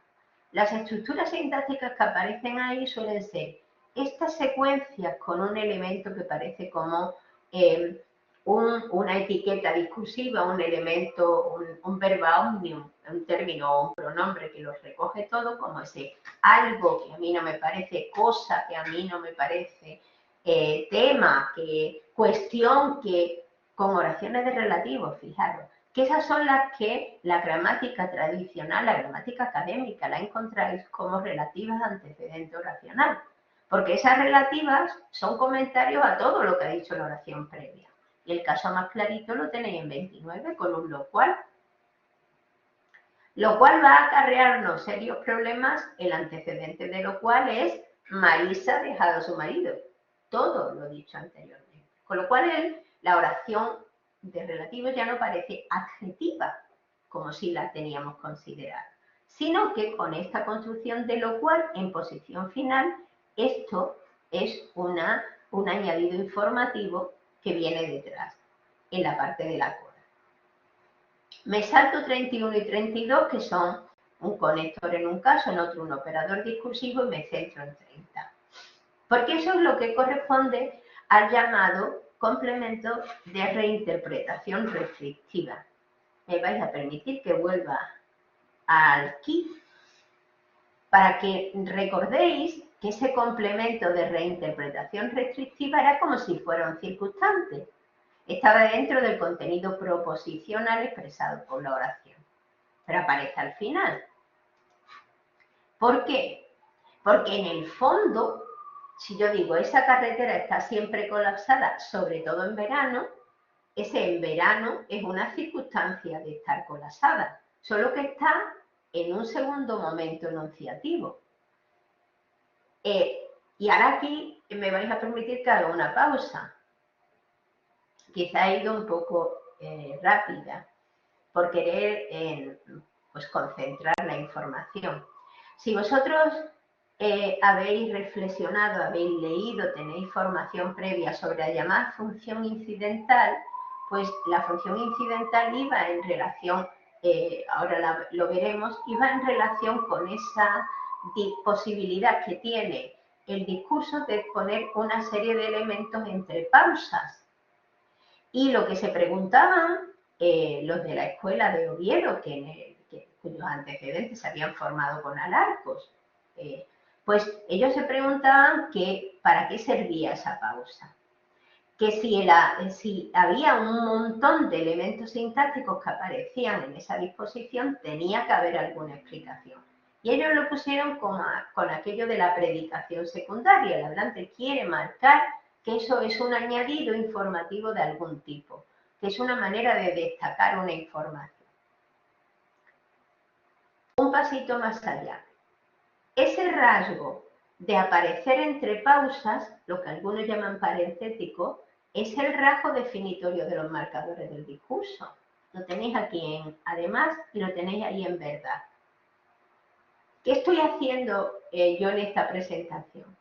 Las estructuras sintácticas que aparecen ahí suelen ser estas secuencias con un elemento que parece como una etiqueta discursiva, un elemento, un verba omnium, un término o un pronombre que los recoge todo, como ese algo que a mí no me parece, cosa que a mí no me parece, tema, cuestión, que con oraciones de relativo, fijaros, que esas son las que la gramática tradicional, la gramática académica, la encontráis como relativas a antecedente oracional, porque esas relativas son comentarios a todo lo que ha dicho la oración previa. Y el caso más clarito lo tenéis en 29 con un lo cual va a acarrearnos serios problemas. El antecedente de lo cual es Marisa ha dejado a su marido. Todo lo dicho anteriormente. Con lo cual la oración de relativo ya no parece adjetiva, como si la teníamos considerado, sino que con esta construcción de lo cual en posición final, esto es un añadido informativo que viene detrás, en la parte de la coda. Me salto 31 y 32, que son un conector en un caso, en otro un operador discursivo, y me centro en 30. Porque eso es lo que corresponde al llamado complemento de reinterpretación restrictiva. Me vais a permitir que vuelva aquí para que recordéis que ese complemento de reinterpretación restrictiva era como si fuera un circunstante. Estaba dentro del contenido proposicional expresado por la oración, pero aparece al final. ¿Por qué? Porque en el fondo, si yo digo esa carretera está siempre colapsada, sobre todo en verano, ese en verano es una circunstancia de estar colapsada, solo que está en un segundo momento enunciativo. Y ahora aquí me vais a permitir que haga una pausa. Quizá he ido un poco rápida por querer pues concentrar la información. Si vosotros habéis reflexionado, habéis leído, tenéis formación previa sobre la llamada función incidental, pues la función incidental iba en relación, ahora lo veremos, iba en relación con esa posibilidad que tiene el discurso de poner una serie de elementos entre pausas. Y lo que se preguntaban los de la escuela de Oviedo, cuyos antecedentes se habían formado con Alarcos, pues ellos se preguntaban que para qué servía esa pausa. Que si había un montón de elementos sintácticos que aparecían en esa disposición, tenía que haber alguna explicación. Y ellos lo pusieron con aquello de la predicación secundaria. El hablante quiere marcar que eso es un añadido informativo de algún tipo, que es una manera de destacar una información. Un pasito más allá. Ese rasgo de aparecer entre pausas, lo que algunos llaman parentético, es el rasgo definitorio de los marcadores del discurso. Lo tenéis aquí en además y lo tenéis ahí en verdad. ¿Qué estoy haciendo yo en esta presentación?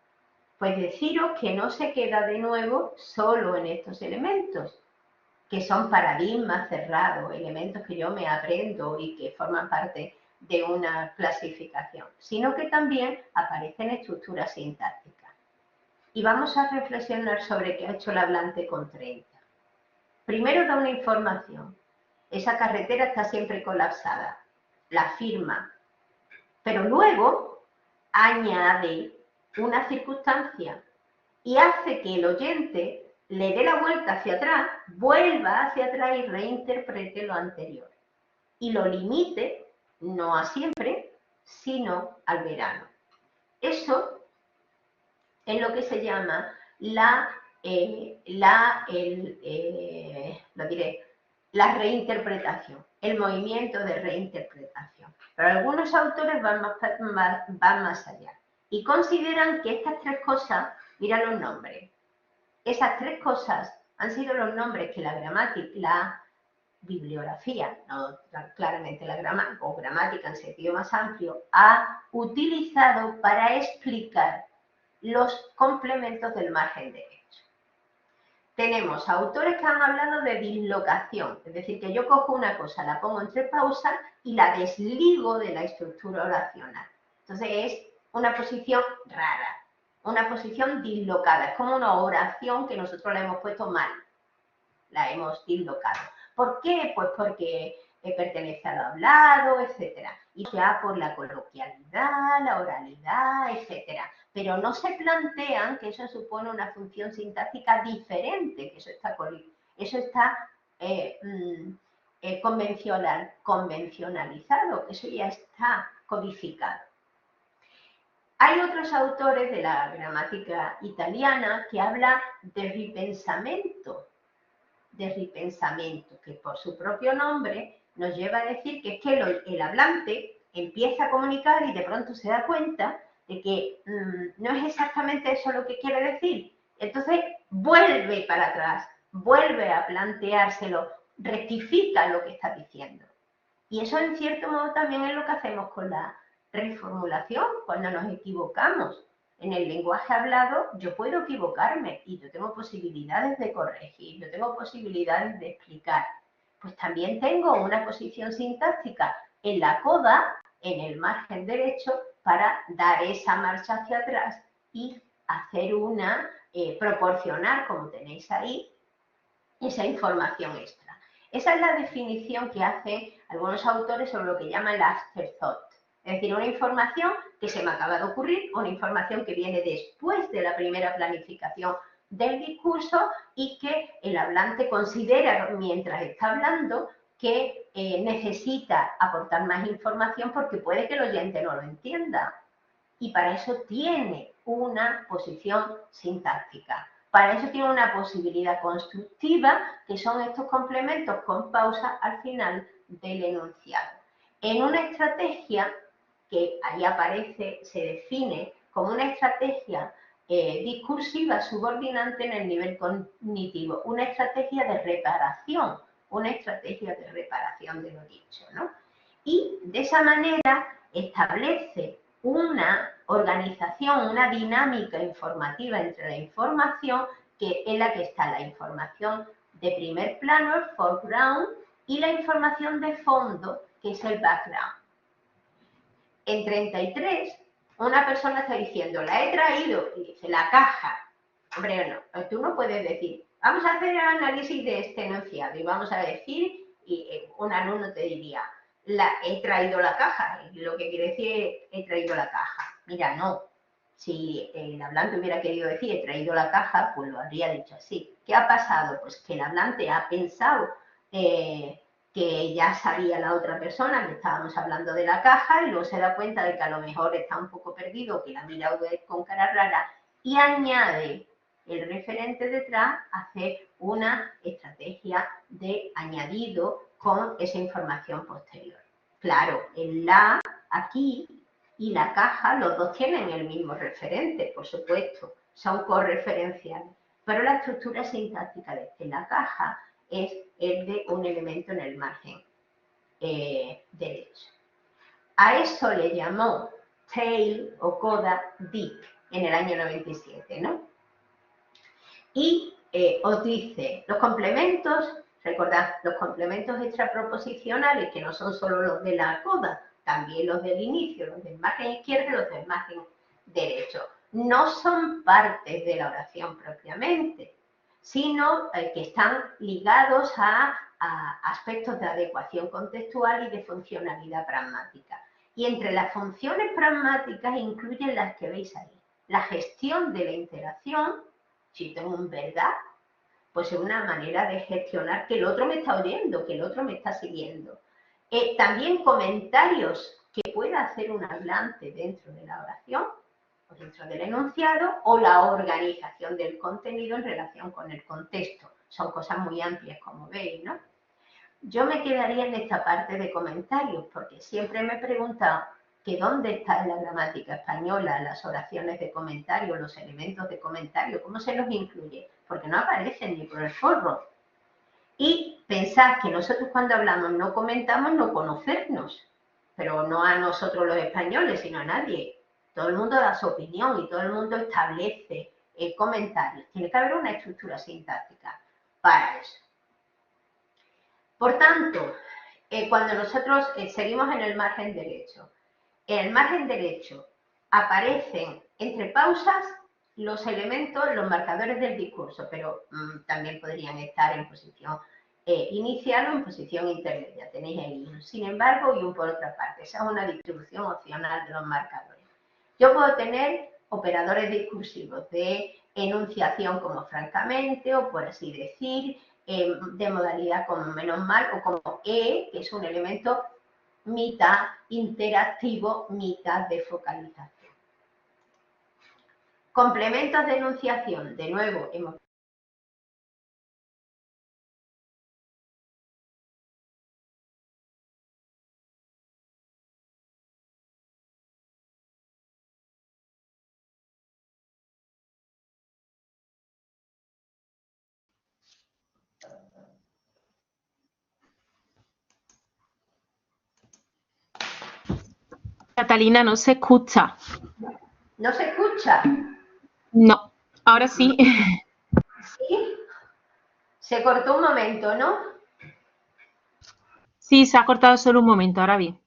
Pues deciros que no se queda de nuevo solo en estos elementos, que son paradigmas cerrados, elementos que yo me aprendo y que forman parte de una clasificación, sino que también aparecen estructuras sintácticas. Y vamos a reflexionar sobre qué ha hecho el hablante con 30. Primero da una información. Esa carretera está siempre colapsada. La afirma. Pero luego añade una circunstancia y hace que el oyente le dé la vuelta hacia atrás, vuelva hacia atrás y reinterprete lo anterior. Y lo limite no a siempre, sino al verano. Eso es lo que se llama la reinterpretación, el movimiento de reinterpretación. Pero algunos autores van más allá y consideran que estas tres cosas, mira los nombres, esas tres cosas han sido los nombres que la gramática, la bibliografía, no claramente la gramática o gramática en sentido más amplio, ha utilizado para explicar los complementos del margen derecho. Tenemos autores que han hablado de dislocación, es decir, que yo cojo una cosa, la pongo entre pausas y la desligo de la estructura oracional. Entonces es una posición rara, una posición dislocada, es como una oración que nosotros la hemos puesto mal, la hemos dislocado. ¿Por qué? Pues porque pertenece a lo hablado, etcétera. Y ya por la coloquialidad, la oralidad, etcétera. Pero no se plantean que eso supone una función sintáctica diferente, que eso está convencionalizado, eso ya está codificado. Hay otros autores de la gramática italiana que hablan de ripensamento, que por su propio nombre nos lleva a decir que es que el hablante empieza a comunicar y de pronto se da cuenta de que no es exactamente eso lo que quiere decir. Entonces vuelve para atrás, vuelve a planteárselo, rectifica lo que está diciendo. Y eso en cierto modo también es lo que hacemos con la reformulación cuando nos equivocamos. En el lenguaje hablado yo puedo equivocarme y yo tengo posibilidades de corregir, yo tengo posibilidades de explicar. Pues también tengo una posición sintáctica en la coda, en el margen derecho, para dar esa marcha hacia atrás y hacer proporcionar, como tenéis ahí, esa información extra. Esa es la definición que hacen algunos autores sobre lo que llaman el afterthought. Es decir, una información que se me acaba de ocurrir, una información que viene después de la primera planificación del discurso y que el hablante considera mientras está hablando que necesita aportar más información porque puede que el oyente no lo entienda. Y para eso tiene una posición sintáctica. Para eso tiene una posibilidad constructiva, que son estos complementos con pausa al final del enunciado. En una estrategia que ahí aparece, se define como una estrategia discursiva subordinante en el nivel cognitivo, una estrategia de reparación de lo dicho, ¿no? Y de esa manera establece una organización, una dinámica informativa entre la información, que en la que está la información de primer plano, el foreground, y la información de fondo, que es el background. En 33, una persona está diciendo, la he traído, y dice, la caja. Hombre, no, tú no puedes decir, vamos a hacer el análisis de este enunciado y vamos a decir, y un alumno te diría, he traído la caja, y lo que quiere decir es, he traído la caja. Mira, no. Si el hablante hubiera querido decir, he traído la caja, pues lo habría dicho así. ¿Qué ha pasado? Pues que el hablante ha pensado que ya sabía la otra persona que estábamos hablando de la caja y luego se da cuenta de que a lo mejor está un poco perdido, que la ha mirado con cara rara y añade el referente detrás, hace una estrategia de añadido con esa información posterior. Claro, el la aquí y la caja, los dos tienen el mismo referente, por supuesto, son correferenciales, pero la estructura sintáctica de la caja es el de un elemento en el margen derecho. A eso le llamó Tail o Coda Dick en el año 97, ¿no? Y os dice, los complementos, recordad, los complementos extraproposicionales, que no son solo los de la coda, también los del inicio, los del margen izquierdo y los del margen derecho, no son partes de la oración propiamente, sino que están ligados a aspectos de adecuación contextual y de funcionalidad pragmática. Y entre las funciones pragmáticas incluyen las que veis ahí. La gestión de la interacción, si tengo un verdad, pues es una manera de gestionar que el otro me está oyendo, que el otro me está siguiendo. También comentarios que pueda hacer un hablante dentro de la oración, o dentro del enunciado, o la organización del contenido en relación con el contexto. Son cosas muy amplias, como veis, ¿no? Yo me quedaría en esta parte de comentarios, porque siempre me he preguntado que dónde está en la gramática española las oraciones de comentario, los elementos de comentario, cómo se los incluye, porque no aparecen ni por el forro. Y pensad que nosotros cuando hablamos no comentamos, no conocernos, pero no a nosotros los españoles, sino a nadie. Todo el mundo da su opinión y todo el mundo establece comentarios. Tiene que haber una estructura sintáctica para eso. Por tanto, cuando nosotros seguimos en el margen derecho, en el margen derecho aparecen entre pausas los elementos, los marcadores del discurso, pero también podrían estar en posición inicial o en posición intermedia. Tenéis ahí un sin embargo y un por otra parte. Esa es una distribución opcional de los marcadores. Yo puedo tener operadores discursivos de enunciación como francamente o por así decir, de modalidad como menos mal o como que es un elemento mitad interactivo, mitad de focalización. Complementos de enunciación, de nuevo, hemos Catalina, no se escucha. ¿No se escucha? No, ahora sí. ¿Sí? Se cortó un momento, ¿no? Sí, se ha cortado solo un momento, ahora bien.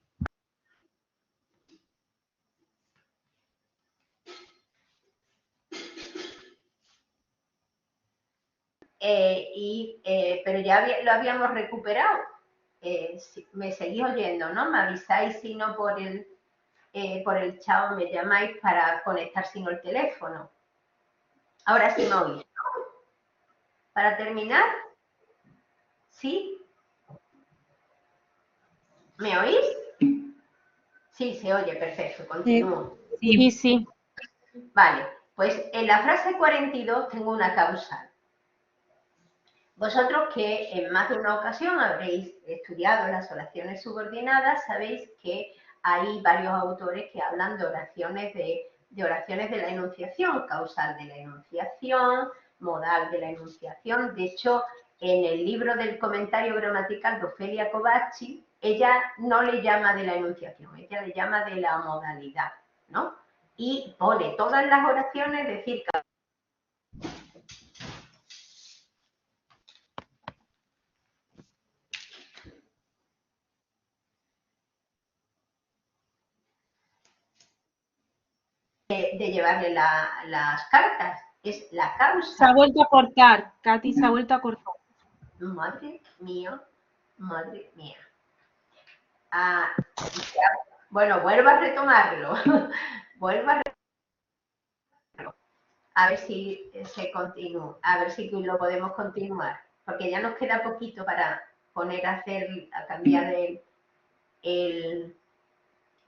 Pero ya lo habíamos recuperado. Me seguís oyendo, ¿no? Me avisáis si no por el chat me llamáis para conectar sin el teléfono. Ahora sí me oís, ¿no? Para terminar, ¿sí? ¿Me oís? Sí, se oye, perfecto, continúo. Sí, sí. Vale, pues en la frase 42 tengo una causal. Vosotros que en más de una ocasión habréis estudiado las oraciones subordinadas, sabéis que hay varios autores que hablan de oraciones de oraciones de la enunciación, causal de la enunciación, modal de la enunciación. De hecho, en el libro del comentario gramatical de Ofelia Covacci, ella no le llama de la enunciación, ella le llama de la modalidad, ¿no? Y pone todas las oraciones, es decir, de llevarle las cartas, es la causa. Se ha vuelto a cortar, Katy, se ha vuelto a cortar. Madre mía, madre mía. Ah, ya. Bueno, vuelvo a retomarlo. Vuelvo a retomarlo. A ver si se continúa, a ver si lo podemos continuar. Porque ya nos queda poquito para poner a cambiar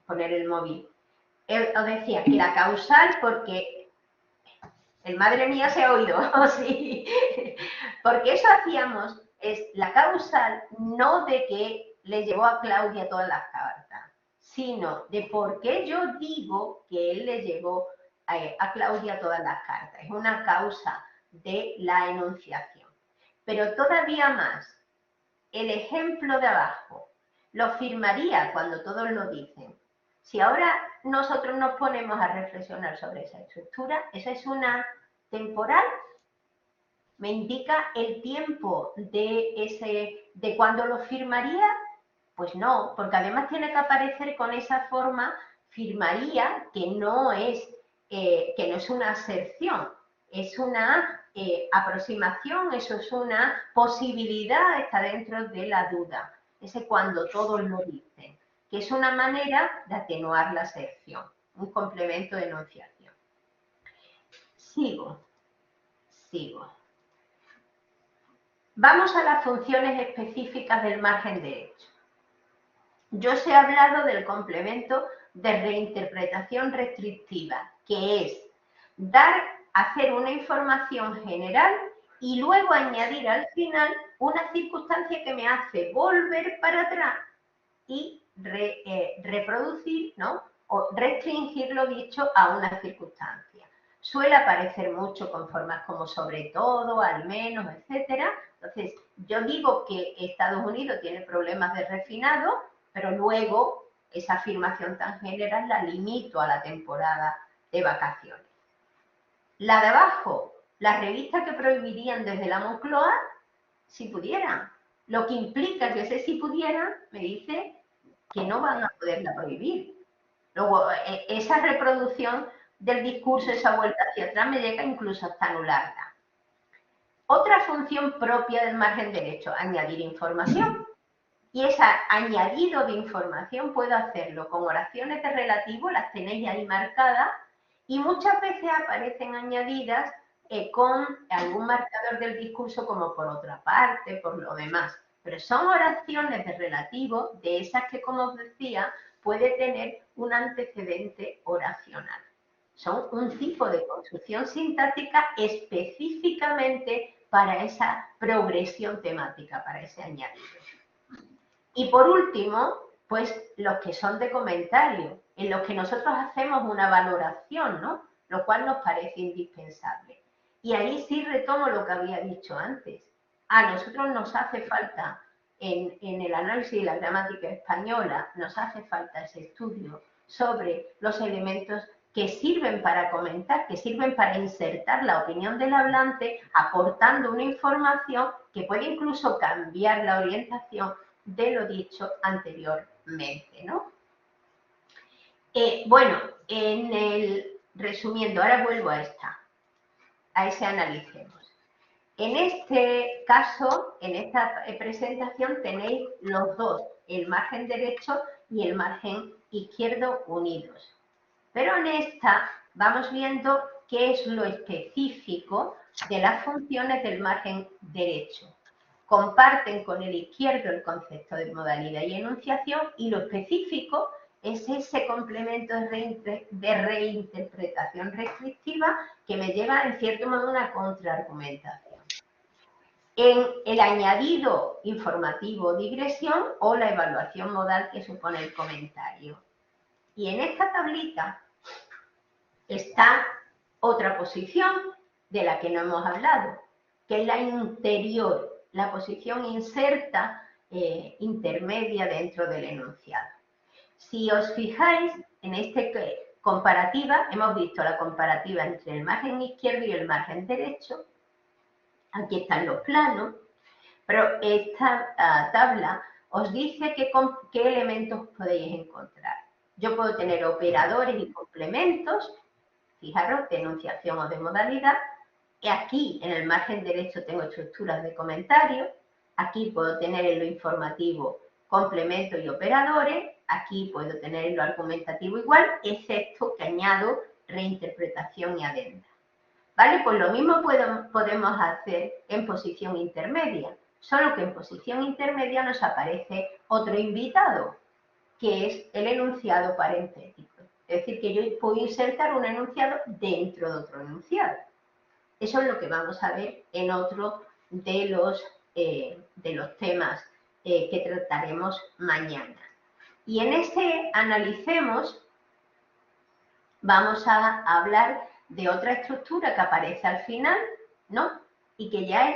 poner el móvil. Os decía que la causal, porque el madre mía se ha oído, sí, porque eso hacíamos, es la causal no de que le llevó a Claudia todas las cartas, sino de por qué yo digo que él le llevó a Claudia todas las cartas. Es una causa de la enunciación. Pero todavía más, el ejemplo de abajo lo firmaría cuando todos lo dicen. Si ahora nosotros nos ponemos a reflexionar sobre esa estructura, esa es una temporal, me indica el tiempo de cuando lo firmaría, pues no, porque además tiene que aparecer con esa forma, firmaría, que no es una aserción, es una aproximación, eso es una posibilidad, está dentro de la duda, ese cuando todos lo dicen, que es una manera de atenuar la aserción, un complemento de enunciación. Sigo. Vamos a las funciones específicas del margen derecho. Yo os he hablado del complemento de reinterpretación restrictiva, que es hacer una información general y luego añadir al final una circunstancia que me hace volver para atrás y reproducir, ¿no? O restringir lo dicho a una circunstancia. Suele aparecer mucho con formas como sobre todo, al menos, etcétera. Entonces, yo digo que Estados Unidos tiene problemas de refinado, pero luego esa afirmación tan general la limito a la temporada de vacaciones. La de abajo, las revistas que prohibirían desde la Moncloa, si pudieran. Lo que implica que ese si pudieran, me dice que no van a poderla prohibir. Luego, esa reproducción del discurso, esa vuelta hacia atrás, me llega incluso hasta anularla. Otra función propia del margen derecho, añadir información. Y ese añadido de información puedo hacerlo con oraciones de relativo, las tenéis ahí marcadas, y muchas veces aparecen añadidas con algún marcador del discurso como por otra parte, por lo demás. Pero son oraciones de relativo, de esas que, como os decía, puede tener un antecedente oracional. Son un tipo de construcción sintáctica específicamente para esa progresión temática, para ese añadido. Y por último, pues los que son de comentario, en los que nosotros hacemos una valoración, ¿no? Lo cual nos parece indispensable. Y ahí sí retomo lo que había dicho antes. A nosotros nos hace falta, en el análisis de la gramática española, nos hace falta ese estudio sobre los elementos que sirven para comentar, que sirven para insertar la opinión del hablante, aportando una información que puede incluso cambiar la orientación de lo dicho anteriormente, ¿no? Bueno, resumiendo, ahora vuelvo a ese analicemos. En este caso, en esta presentación tenéis los dos, el margen derecho y el margen izquierdo unidos. Pero en esta vamos viendo qué es lo específico de las funciones del margen derecho. Comparten con el izquierdo el concepto de modalidad y enunciación, y lo específico es ese complemento de reinterpretación restrictiva que me lleva en cierto modo a una contraargumentación. En el añadido informativo digresión o la evaluación modal que supone el comentario. Y en esta tablita está otra posición de la que no hemos hablado, que es la interior, la posición inserta intermedia dentro del enunciado. Si os fijáis en esta comparativa, hemos visto la comparativa entre el margen izquierdo y el margen derecho. Aquí están los planos, pero esta tabla os dice qué elementos podéis encontrar. Yo puedo tener operadores y complementos, fijaros, de enunciación o de modalidad. Y aquí en el margen derecho tengo estructuras de comentarios. Aquí puedo tener en lo informativo complementos y operadores. Aquí puedo tener en lo argumentativo igual, excepto que añado reinterpretación y adenda. ¿Vale? Pues lo mismo podemos hacer en posición intermedia, solo que en posición intermedia nos aparece otro invitado, que es el enunciado parentético. Es decir, que yo puedo insertar un enunciado dentro de otro enunciado. Eso es lo que vamos a ver en otro de los temas que trataremos mañana. Y en este analicemos, vamos a hablar de otra estructura que aparece al final, ¿no? Y que ya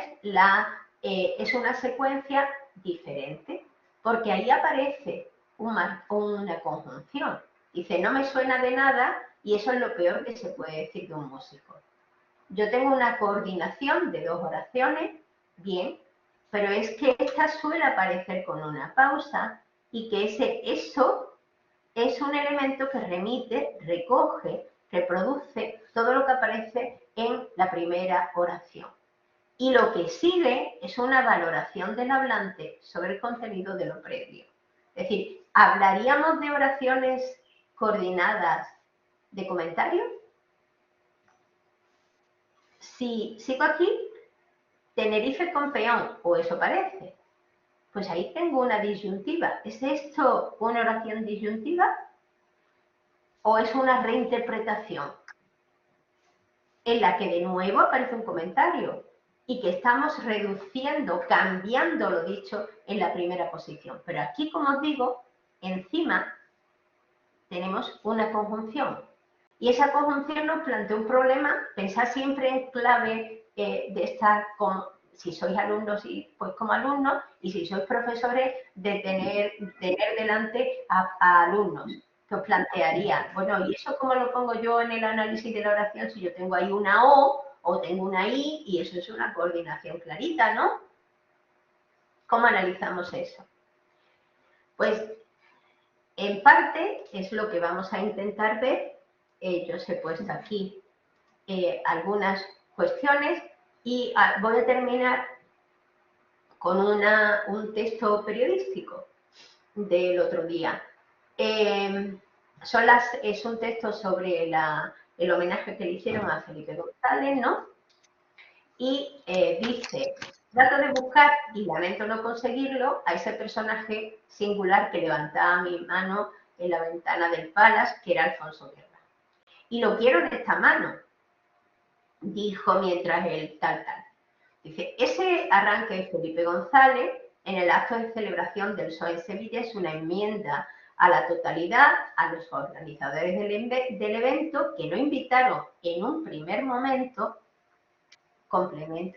es una secuencia diferente, porque ahí aparece una conjunción. Dice, no me suena de nada, y eso es lo peor que se puede decir de un músico. Yo tengo una coordinación de dos oraciones, bien, pero es que esta suele aparecer con una pausa y que eso es un elemento que remite, recoge, reproduce todo lo que aparece en la primera oración. Y lo que sigue es una valoración del hablante sobre el contenido de lo previo. Es decir, ¿hablaríamos de oraciones coordinadas de comentario? Si sigo aquí, Tenerife con peón, o eso parece, pues ahí tengo una disyuntiva. ¿Es esto una oración disyuntiva o es una reinterpretación en la que de nuevo aparece un comentario y que estamos reduciendo, cambiando lo dicho en la primera posición? Pero aquí, como os digo, encima tenemos una conjunción. Y esa conjunción nos plantea un problema. Pensad siempre en clave de estar con, si sois alumnos, pues como alumnos, y si sois profesores, de tener delante a alumnos, que os plantearía, bueno, ¿y eso cómo lo pongo yo en el análisis de la oración si yo tengo ahí una O tengo una I, y eso es una coordinación clarita, ¿no? ¿Cómo analizamos eso? Pues, en parte, es lo que vamos a intentar ver. Yo os he puesto aquí algunas cuestiones y voy a terminar con un texto periodístico del otro día. Es un texto sobre el homenaje que le hicieron a Felipe González, ¿no? Y dice, trato de buscar, y lamento no conseguirlo, a ese personaje singular que levantaba mi mano en la ventana del Palace, que era Alfonso Guerra. Y lo quiero de esta mano, dijo mientras él tal. Dice, ese arranque de Felipe González en el acto de celebración del PSOE en Sevilla es una enmienda a la totalidad a los organizadores del evento, que no invitaron en un primer momento,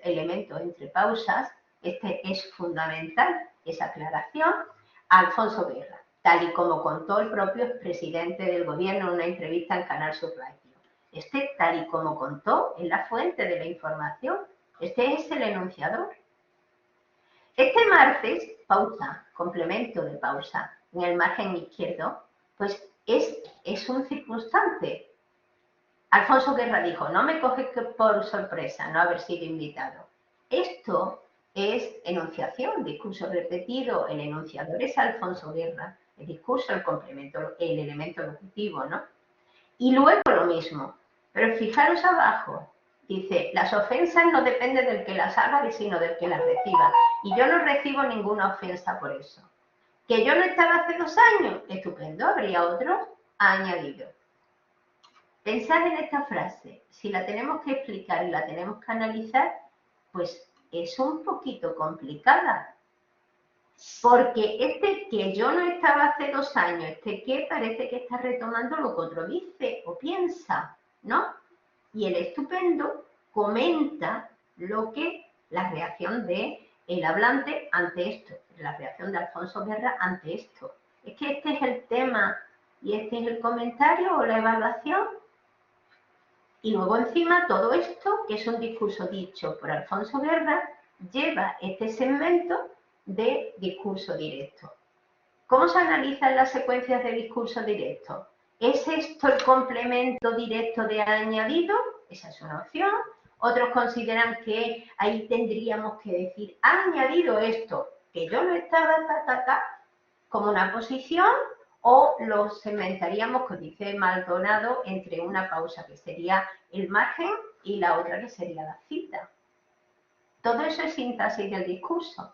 elemento entre pausas, este es fundamental, esa aclaración, a Alfonso Guerra, tal y como contó el propio expresidente del gobierno en una entrevista en Canal Sur Radio. Tal y como contó, es la fuente de la información. Este es el enunciador. Este martes, pausa, complemento de pausa, en el margen izquierdo, pues es un circunstante. Alfonso Guerra dijo, no me coge por sorpresa no haber sido invitado. Esto es enunciación, discurso repetido. El enunciador es Alfonso Guerra. El discurso, el complemento, el elemento locutivo, ¿no? Y luego lo mismo. Pero fijaros abajo, dice, las ofensas no dependen del que las haga, sino del que las reciba. Y yo no recibo ninguna ofensa por eso. ¿Que yo no estaba hace 2 años? Estupendo, habría otro, ha añadido. Pensad en esta frase. Si la tenemos que explicar y la tenemos que analizar, pues es un poquito complicada. Porque que yo no estaba hace 2 años, que parece que está retomando lo que otro dice o piensa. ¿no? Y el estupendo comenta la reacción del hablante ante esto, la reacción de Alfonso Guerra ante esto. Es que este es el tema y este es el comentario o la evaluación. Y luego encima todo esto, que es un discurso dicho por Alfonso Guerra, lleva este segmento de discurso directo. ¿Cómo se analizan las secuencias de discurso directo? ¿Es esto el complemento directo de añadido? Esa es una opción. Otros consideran que ahí tendríamos que decir, ha añadido esto, que yo lo estaba, como una posición, o lo segmentaríamos, como dice Maldonado, entre una pausa que sería el margen y la otra que sería la cita. Todo eso es sintaxis del discurso,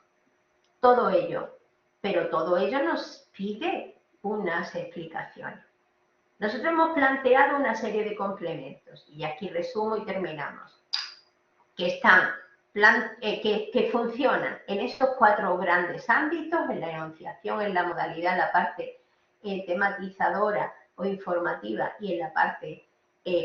todo ello, pero todo ello nos pide unas explicaciones. Nosotros hemos planteado una serie de complementos, y aquí resumo y terminamos, que funcionan en estos 4 grandes ámbitos, en la enunciación, en la modalidad, en la parte tematizadora o informativa y en la parte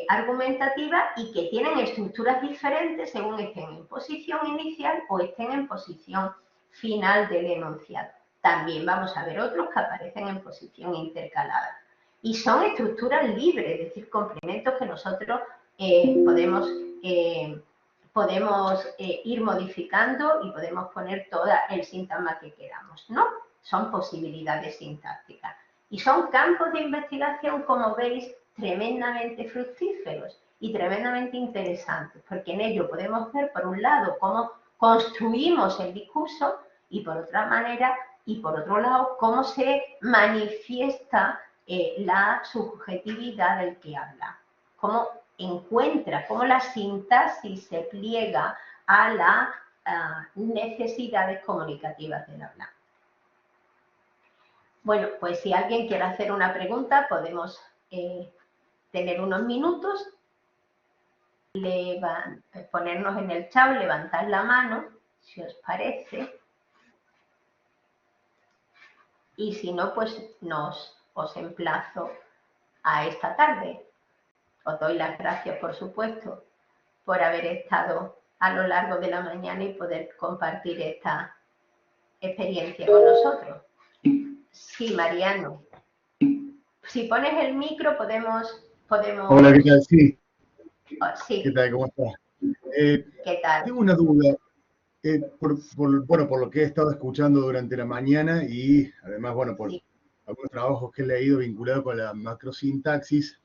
argumentativa, y que tienen estructuras diferentes según estén en posición inicial o estén en posición final del enunciado. También vamos a ver otros que aparecen en posición intercalada. Y son estructuras libres, es decir, complementos que nosotros podemos ir modificando y podemos poner todo el sintagma que queramos, ¿no? Son posibilidades sintácticas. Y son campos de investigación, como veis, tremendamente fructíferos y tremendamente interesantes, porque en ello podemos ver, por un lado, cómo construimos el discurso y por otra manera, y por otro lado, cómo se manifiesta la subjetividad del que habla, cómo la sintaxis se pliega a las necesidades comunicativas del habla. Bueno, pues si alguien quiere hacer una pregunta, podemos tener unos minutos, ponernos en el chat, levantar la mano, si os parece. Y si no, pues os emplazo a esta tarde. Os doy las gracias, por supuesto, por haber estado a lo largo de la mañana y poder compartir esta experiencia con nosotros. Sí, Mariano. Si pones el micro, podemos... Hola, ¿qué tal? Sí. Sí. ¿Qué tal? ¿Cómo estás? ¿Qué tal? Tengo una duda. Por lo que he estado escuchando durante la mañana y además, bueno, por algunos trabajos que he leído vinculados con la macrosintaxis,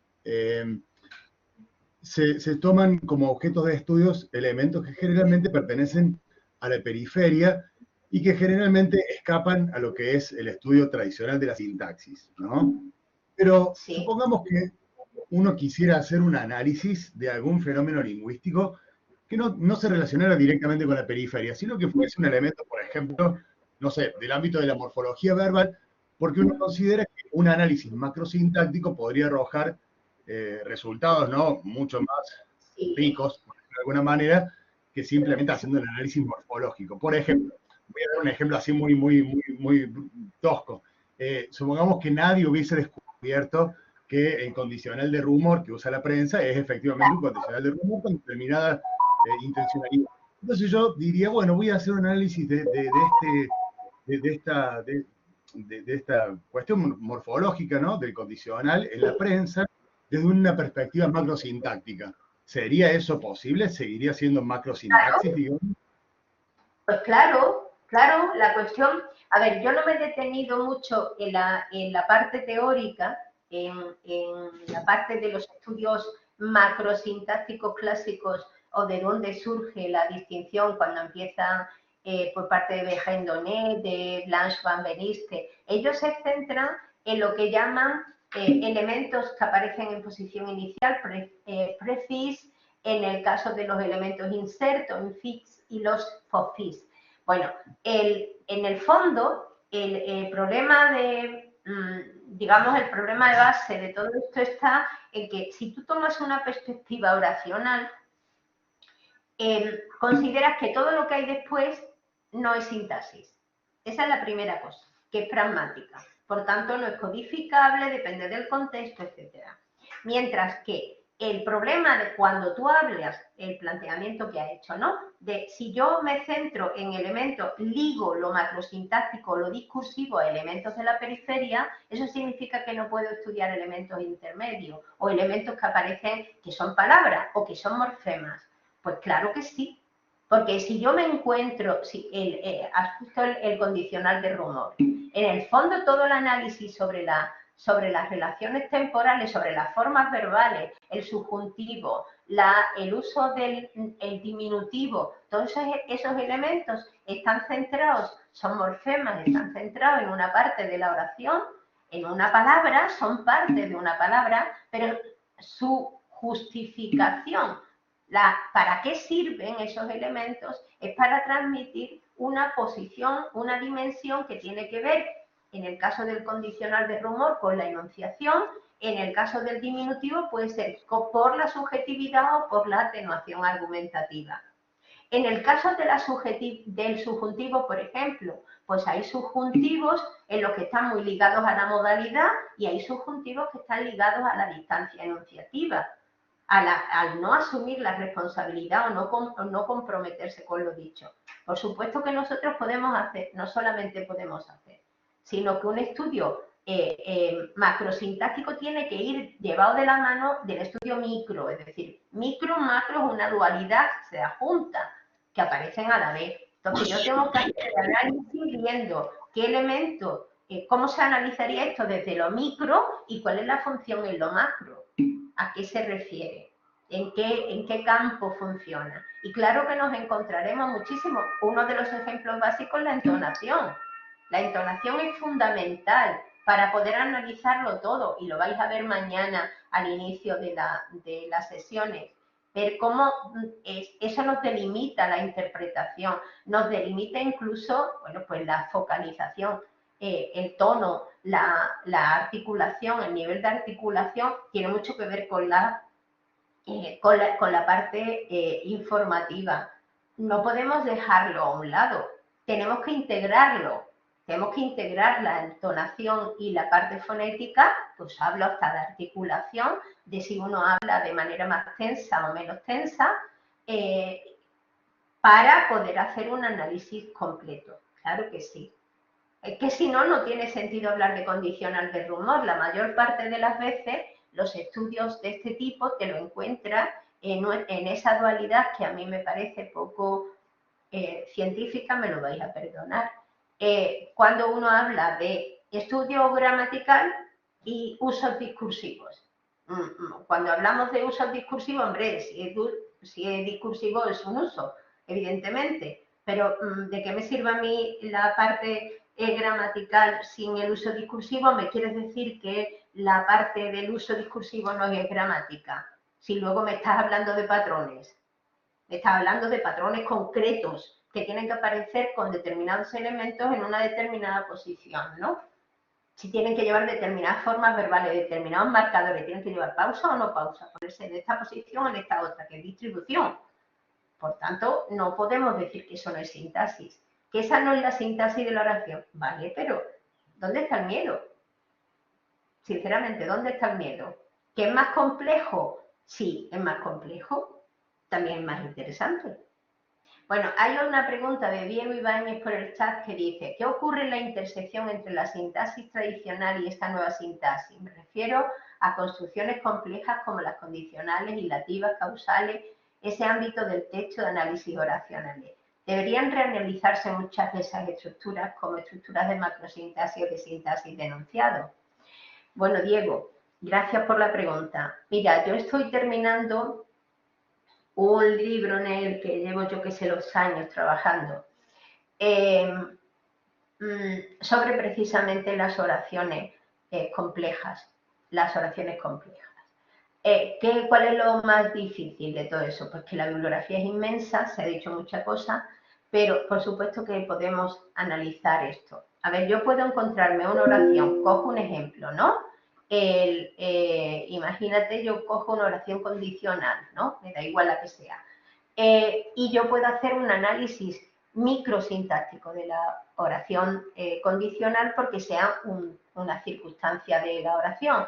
se toman como objetos de estudios elementos que generalmente pertenecen a la periferia y que generalmente escapan a lo que es el estudio tradicional de la sintaxis, ¿no? Pero supongamos que uno quisiera hacer un análisis de algún fenómeno lingüístico que no se relacionara directamente con la periferia, sino que fuese un elemento, por ejemplo, no sé, del ámbito de la morfología verbal, porque uno considera que un análisis macrosintáctico podría arrojar resultados, ¿no?, mucho más ricos, por decirlo de alguna manera, que simplemente haciendo el análisis morfológico. Por ejemplo, voy a dar un ejemplo así muy tosco. Supongamos que nadie hubiese descubierto que el condicional de rumor que usa la prensa es efectivamente un condicional de rumor con determinada intencionalidad. Entonces yo diría, bueno, voy a hacer un análisis de esta cuestión morfológica, ¿no?, del condicional en la prensa desde una perspectiva macrosintáctica. ¿Sería eso posible? ¿Seguiría siendo macrosintaxis, digamos? Pues claro, la cuestión... A ver, yo no me he detenido mucho en la parte teórica, en la parte de los estudios macrosintácticos clásicos o de dónde surge la distinción cuando empiezan por parte de Begendonet, de Blanche Van Beniste. Ellos se centran en lo que llaman elementos que aparecen en posición inicial, prefix, en el caso de los elementos inserto, infix y los postfix. Bueno, en el fondo, el problema digamos, el problema de base de todo esto está en que si tú tomas una perspectiva oracional, consideras que todo lo que hay después no es sintaxis. Esa es la primera cosa, que es pragmática. Por tanto, no es codificable, depende del contexto, etc. Mientras que el problema de cuando tú hablas, el planteamiento que ha hecho, ¿no? De si yo me centro en elementos, ligo lo macrosintáctico, lo discursivo a elementos de la periferia, eso significa que no puedo estudiar elementos intermedios o elementos que aparecen que son palabras o que son morfemas. Pues claro que sí, porque si yo me encuentro, si has visto el condicional de rumor, en el fondo todo el análisis sobre las relaciones temporales, sobre las formas verbales, el subjuntivo, el uso del diminutivo, todos esos elementos están centrados, son morfemas, están centrados en una parte de la oración, en una palabra, son parte de una palabra, pero su justificación, para qué sirven esos elementos, es para transmitir una posición, una dimensión que tiene que ver, en el caso del condicional de rumor, con la enunciación, en el caso del diminutivo puede ser por la subjetividad o por la atenuación argumentativa. En el caso del subjuntivo, por ejemplo, pues hay subjuntivos en los que están muy ligados a la modalidad y hay subjuntivos que están ligados a la distancia enunciativa, al no asumir la responsabilidad o no comprometerse con lo dicho. Por supuesto que nosotros podemos hacer, no solamente podemos hacer, sino que un estudio macrosintáctico tiene que ir llevado de la mano del estudio micro, es decir, micro, macro es una dualidad que se adjunta, que aparecen a la vez. Entonces yo tengo que hacer el análisis viendo qué elemento, cómo se analizaría esto desde lo micro y cuál es la función en lo macro, a qué se refiere, en qué campo funciona. Y claro que nos encontraremos muchísimo. Uno de los ejemplos básicos es la entonación. La entonación es fundamental para poder analizarlo todo y lo vais a ver mañana al inicio de las sesiones. Ver cómo eso nos delimita la interpretación, nos delimita incluso, bueno, pues la focalización, el tono, la articulación, el nivel de articulación tiene mucho que ver con la parte informativa. No podemos dejarlo a un lado, tenemos que integrarlo. Tenemos que integrar la entonación y la parte fonética, pues hablo hasta de articulación, de si uno habla de manera más tensa o menos tensa, para poder hacer un análisis completo. Claro que sí. Es que si no, no tiene sentido hablar de condicional de rumor. La mayor parte de las veces los estudios de este tipo te lo encuentras en esa dualidad que a mí me parece poco científica, me lo vais a perdonar. Cuando uno habla de estudio gramatical y usos discursivos. Cuando hablamos de usos discursivos, hombre, si es discursivo es un uso, evidentemente, pero ¿de qué me sirve a mí la parte gramatical sin el uso discursivo? ¿Me quieres decir que la parte del uso discursivo no es gramática? Si luego me estás hablando de patrones, me estás hablando de patrones concretos que tienen que aparecer con determinados elementos en una determinada posición, ¿no? Si tienen que llevar determinadas formas verbales, determinados marcadores, tienen que llevar pausa o no pausa, ponerse en esta posición o en esta otra, que es distribución. Por tanto, no podemos decir que eso no es sintaxis, que esa no es la sintaxis de la oración. Vale, pero ¿dónde está el miedo? Sinceramente, ¿dónde está el miedo? ¿Que es más complejo? Sí, es más complejo. También es más interesante. Bueno, hay una pregunta de Diego Ibáñez por el chat que dice: ¿qué ocurre en la intersección entre la sintaxis tradicional y esta nueva sintaxis? Me refiero a construcciones complejas como las condicionales, ilativas, causales, ese ámbito del texto de análisis oracionales. ¿Deberían reanalizarse muchas de esas estructuras como estructuras de macrosintaxis o de sintaxis de enunciado? Bueno, Diego, gracias por la pregunta. Mira, yo estoy terminando un libro en el que llevo yo que sé los años trabajando sobre precisamente las oraciones complejas, ¿Cuál es lo más difícil de todo eso? Pues que la bibliografía es inmensa, se ha dicho mucha cosa, pero por supuesto que podemos analizar esto. A ver, yo puedo encontrarme una oración, cojo un ejemplo, ¿no? Imagínate, yo cojo una oración condicional, ¿no? Me da igual la que sea. Y yo puedo hacer un análisis microsintáctico de la oración condicional porque sea una circunstancia de la oración.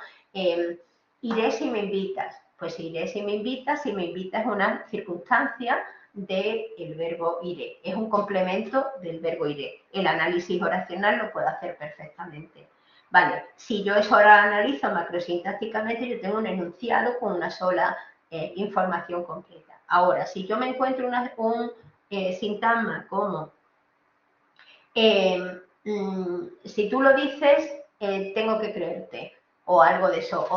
Iré si me invitas. Pues iré si me invitas. Si me invitas es una circunstancia del verbo iré. Es un complemento del verbo iré. El análisis oracional lo puedo hacer perfectamente. Vale, si yo eso ahora analizo macrosintácticamente, yo tengo un enunciado con una sola información completa. Ahora, si yo me encuentro un sintagma como si tú lo dices, tengo que creerte, o algo de eso,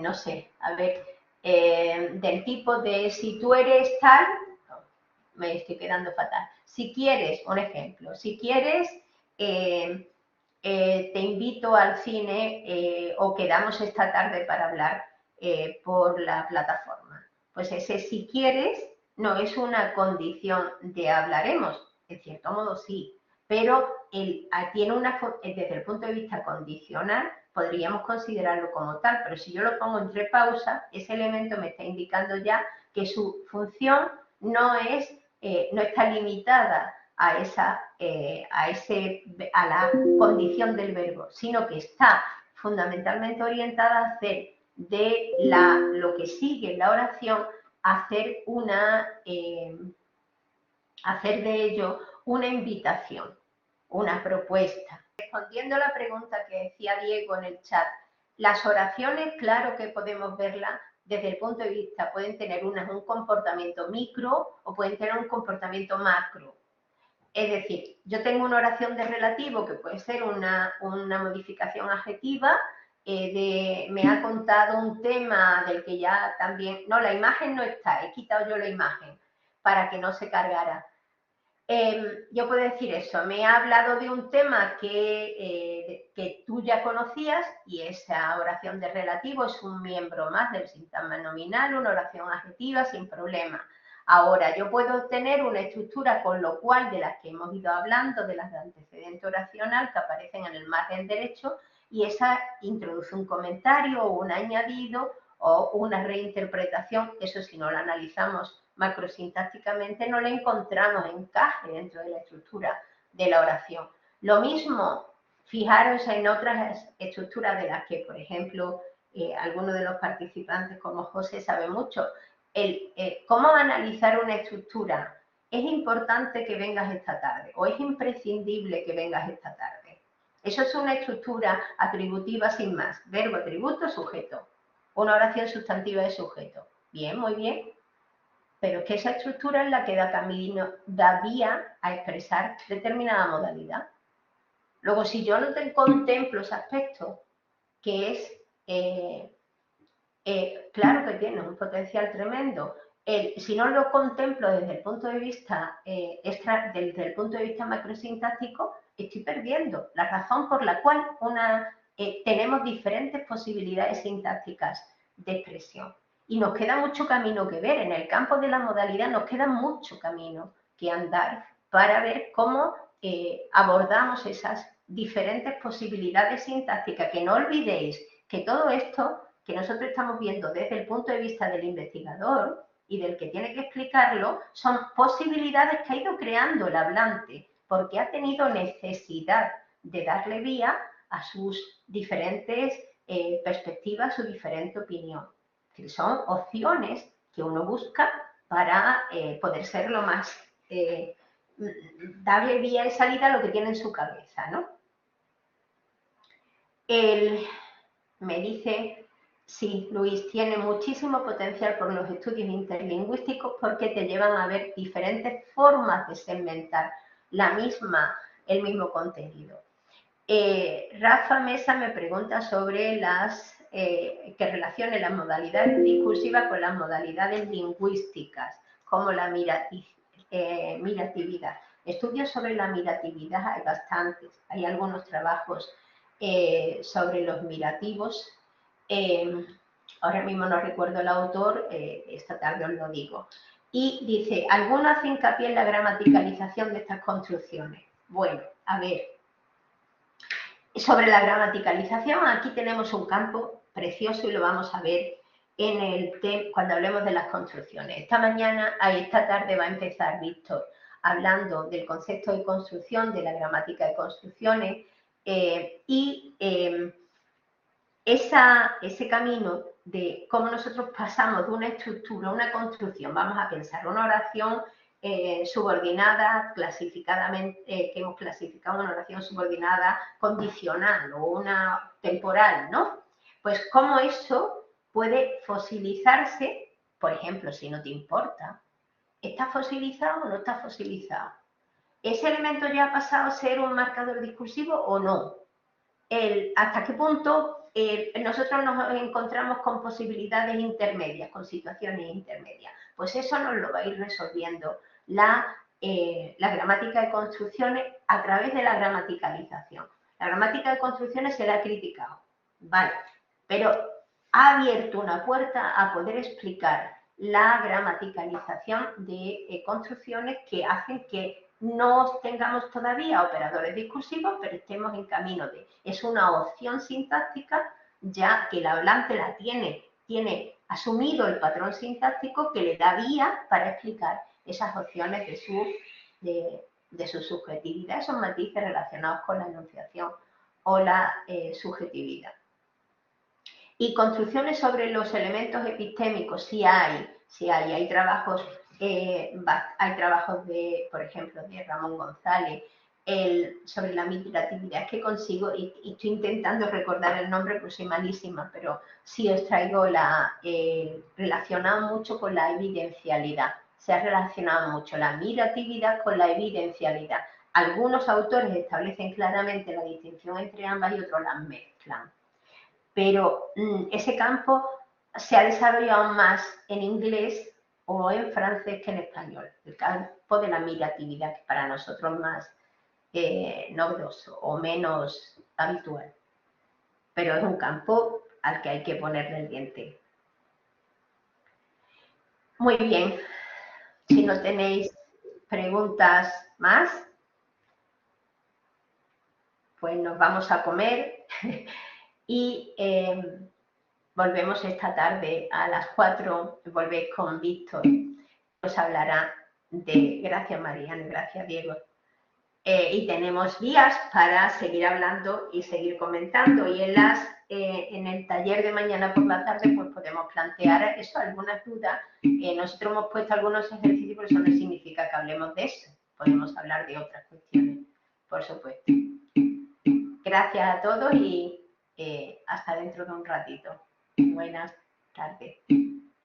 no sé, a ver, del tipo de si tú eres tal, me estoy quedando fatal. Si quieres, un ejemplo, si quieres, te invito al cine o quedamos esta tarde para hablar por la plataforma. Pues ese si quieres no es una condición de hablaremos, en cierto modo sí, pero desde el punto de vista condicional podríamos considerarlo como tal, pero si yo lo pongo entre pausas, ese elemento me está indicando ya que su función no está limitada a la condición del verbo, sino que está fundamentalmente orientada a hacer de lo que sigue en la oración, hacer de ello una invitación, una propuesta. Respondiendo a la pregunta que decía Diego en el chat, las oraciones, claro que podemos verlas desde el punto de vista, pueden tener un comportamiento micro o pueden tener un comportamiento macro. Es decir, yo tengo una oración de relativo que puede ser una modificación adjetiva, me ha contado un tema del que ya también... No, la imagen no está, he quitado yo la imagen para que no se cargara. Yo puedo decir eso, me ha hablado de un tema que tú ya conocías y esa oración de relativo es un miembro más del sintagma nominal, una oración adjetiva sin problema. Ahora, yo puedo tener una estructura con lo cual, de las que hemos ido hablando, de las de antecedente oracional que aparecen en el margen derecho, y esa introduce un comentario o un añadido o una reinterpretación, eso si no la analizamos macrosintácticamente no le encontramos encaje dentro de la estructura de la oración. Lo mismo, fijaros en otras estructuras de las que, por ejemplo, algunos de los participantes como José sabe mucho, cómo analizar una estructura. Es importante que vengas esta tarde o es imprescindible que vengas esta tarde. Eso es una estructura atributiva sin más. Verbo, atributo, sujeto. Una oración sustantiva de sujeto. Bien, muy bien. Pero es que esa estructura es la que da vía a expresar determinada modalidad. Luego, si yo no te contemplo ese aspecto, que es, claro que tiene un potencial tremendo, si no lo contemplo desde el punto de vista desde el punto de vista macrosintáctico, estoy perdiendo la razón por la cual tenemos diferentes posibilidades sintácticas de expresión. Y nos queda mucho camino que ver. En el campo de la modalidad nos queda mucho camino que andar para ver cómo abordamos esas diferentes posibilidades sintácticas. Que no olvidéis que todo esto que nosotros estamos viendo desde el punto de vista del investigador y del que tiene que explicarlo, son posibilidades que ha ido creando el hablante, porque ha tenido necesidad de darle vía a sus diferentes perspectivas, su diferente opinión. Que son opciones que uno busca para poder ser lo más, darle vía y salida a lo que tiene en su cabeza, ¿no? Me dice, sí, Luis, tiene muchísimo potencial por los estudios interlingüísticos porque te llevan a ver diferentes formas de segmentar el mismo contenido. Rafa Mesa me pregunta sobre que relacione las modalidades discursivas con las modalidades lingüísticas, como la miratividad. Estudios sobre la miratividad hay bastantes, hay algunos trabajos sobre los mirativos. Ahora mismo no recuerdo el autor, esta tarde os lo digo. Y dice, ¿alguno hace hincapié en la gramaticalización de estas construcciones? Bueno, a ver. Sobre la gramaticalización, aquí tenemos un campo precioso y lo vamos a ver cuando hablemos de las construcciones. Esta tarde va a empezar Víctor hablando del concepto de construcción, de la gramática de construcciones ese camino de cómo nosotros pasamos de una estructura, una construcción, vamos a pensar una oración subordinada, clasificadamente, que hemos clasificado una oración subordinada condicional o una temporal, ¿no? Pues cómo eso puede fosilizarse, por ejemplo, si no te importa, ¿está fosilizado o no está fosilizado? ¿Ese elemento ya ha pasado a ser un marcador discursivo o no? ¿Hasta qué punto nosotros nos encontramos con posibilidades intermedias, con situaciones intermedias? Pues eso nos lo va a ir resolviendo la gramática de construcciones a través de la gramaticalización. La gramática de construcciones se la ha criticado, ¿vale? Pero ha abierto una puerta a poder explicar la gramaticalización de construcciones que hacen que no tengamos todavía operadores discursivos, pero estemos en camino de. Es una opción sintáctica, ya que el hablante la tiene asumido el patrón sintáctico que le da vía para explicar esas opciones de su subjetividad, esos matices relacionados con la enunciación o la subjetividad. Y construcciones sobre los elementos epistémicos, sí hay trabajos. Hay trabajos de, por ejemplo, de Ramón González sobre la migratividad. Es que consigo, y estoy intentando recordar el nombre porque soy malísima, pero sí os traigo relacionado mucho con la evidencialidad. Se ha relacionado mucho la migratividad con la evidencialidad. Algunos autores establecen claramente la distinción entre ambas y otros las mezclan. Pero ese campo se ha desarrollado más en inglés o en francés que en español. El campo de la migratividad, que para nosotros es más novedoso o menos habitual. Pero es un campo al que hay que ponerle el diente. Muy bien. Si no tenéis preguntas más, pues nos vamos a comer y volvemos esta tarde a las 4, volvéis con Víctor, os hablará de, gracias Mariano, gracias Diego, y tenemos vías para seguir hablando y seguir comentando, y en el taller de mañana por la tarde pues podemos plantear eso, algunas dudas. Nosotros hemos puesto algunos ejercicios, pero eso no significa que hablemos de eso, podemos hablar de otras cuestiones, por supuesto. Gracias a todos y hasta dentro de un ratito. Buenas tardes.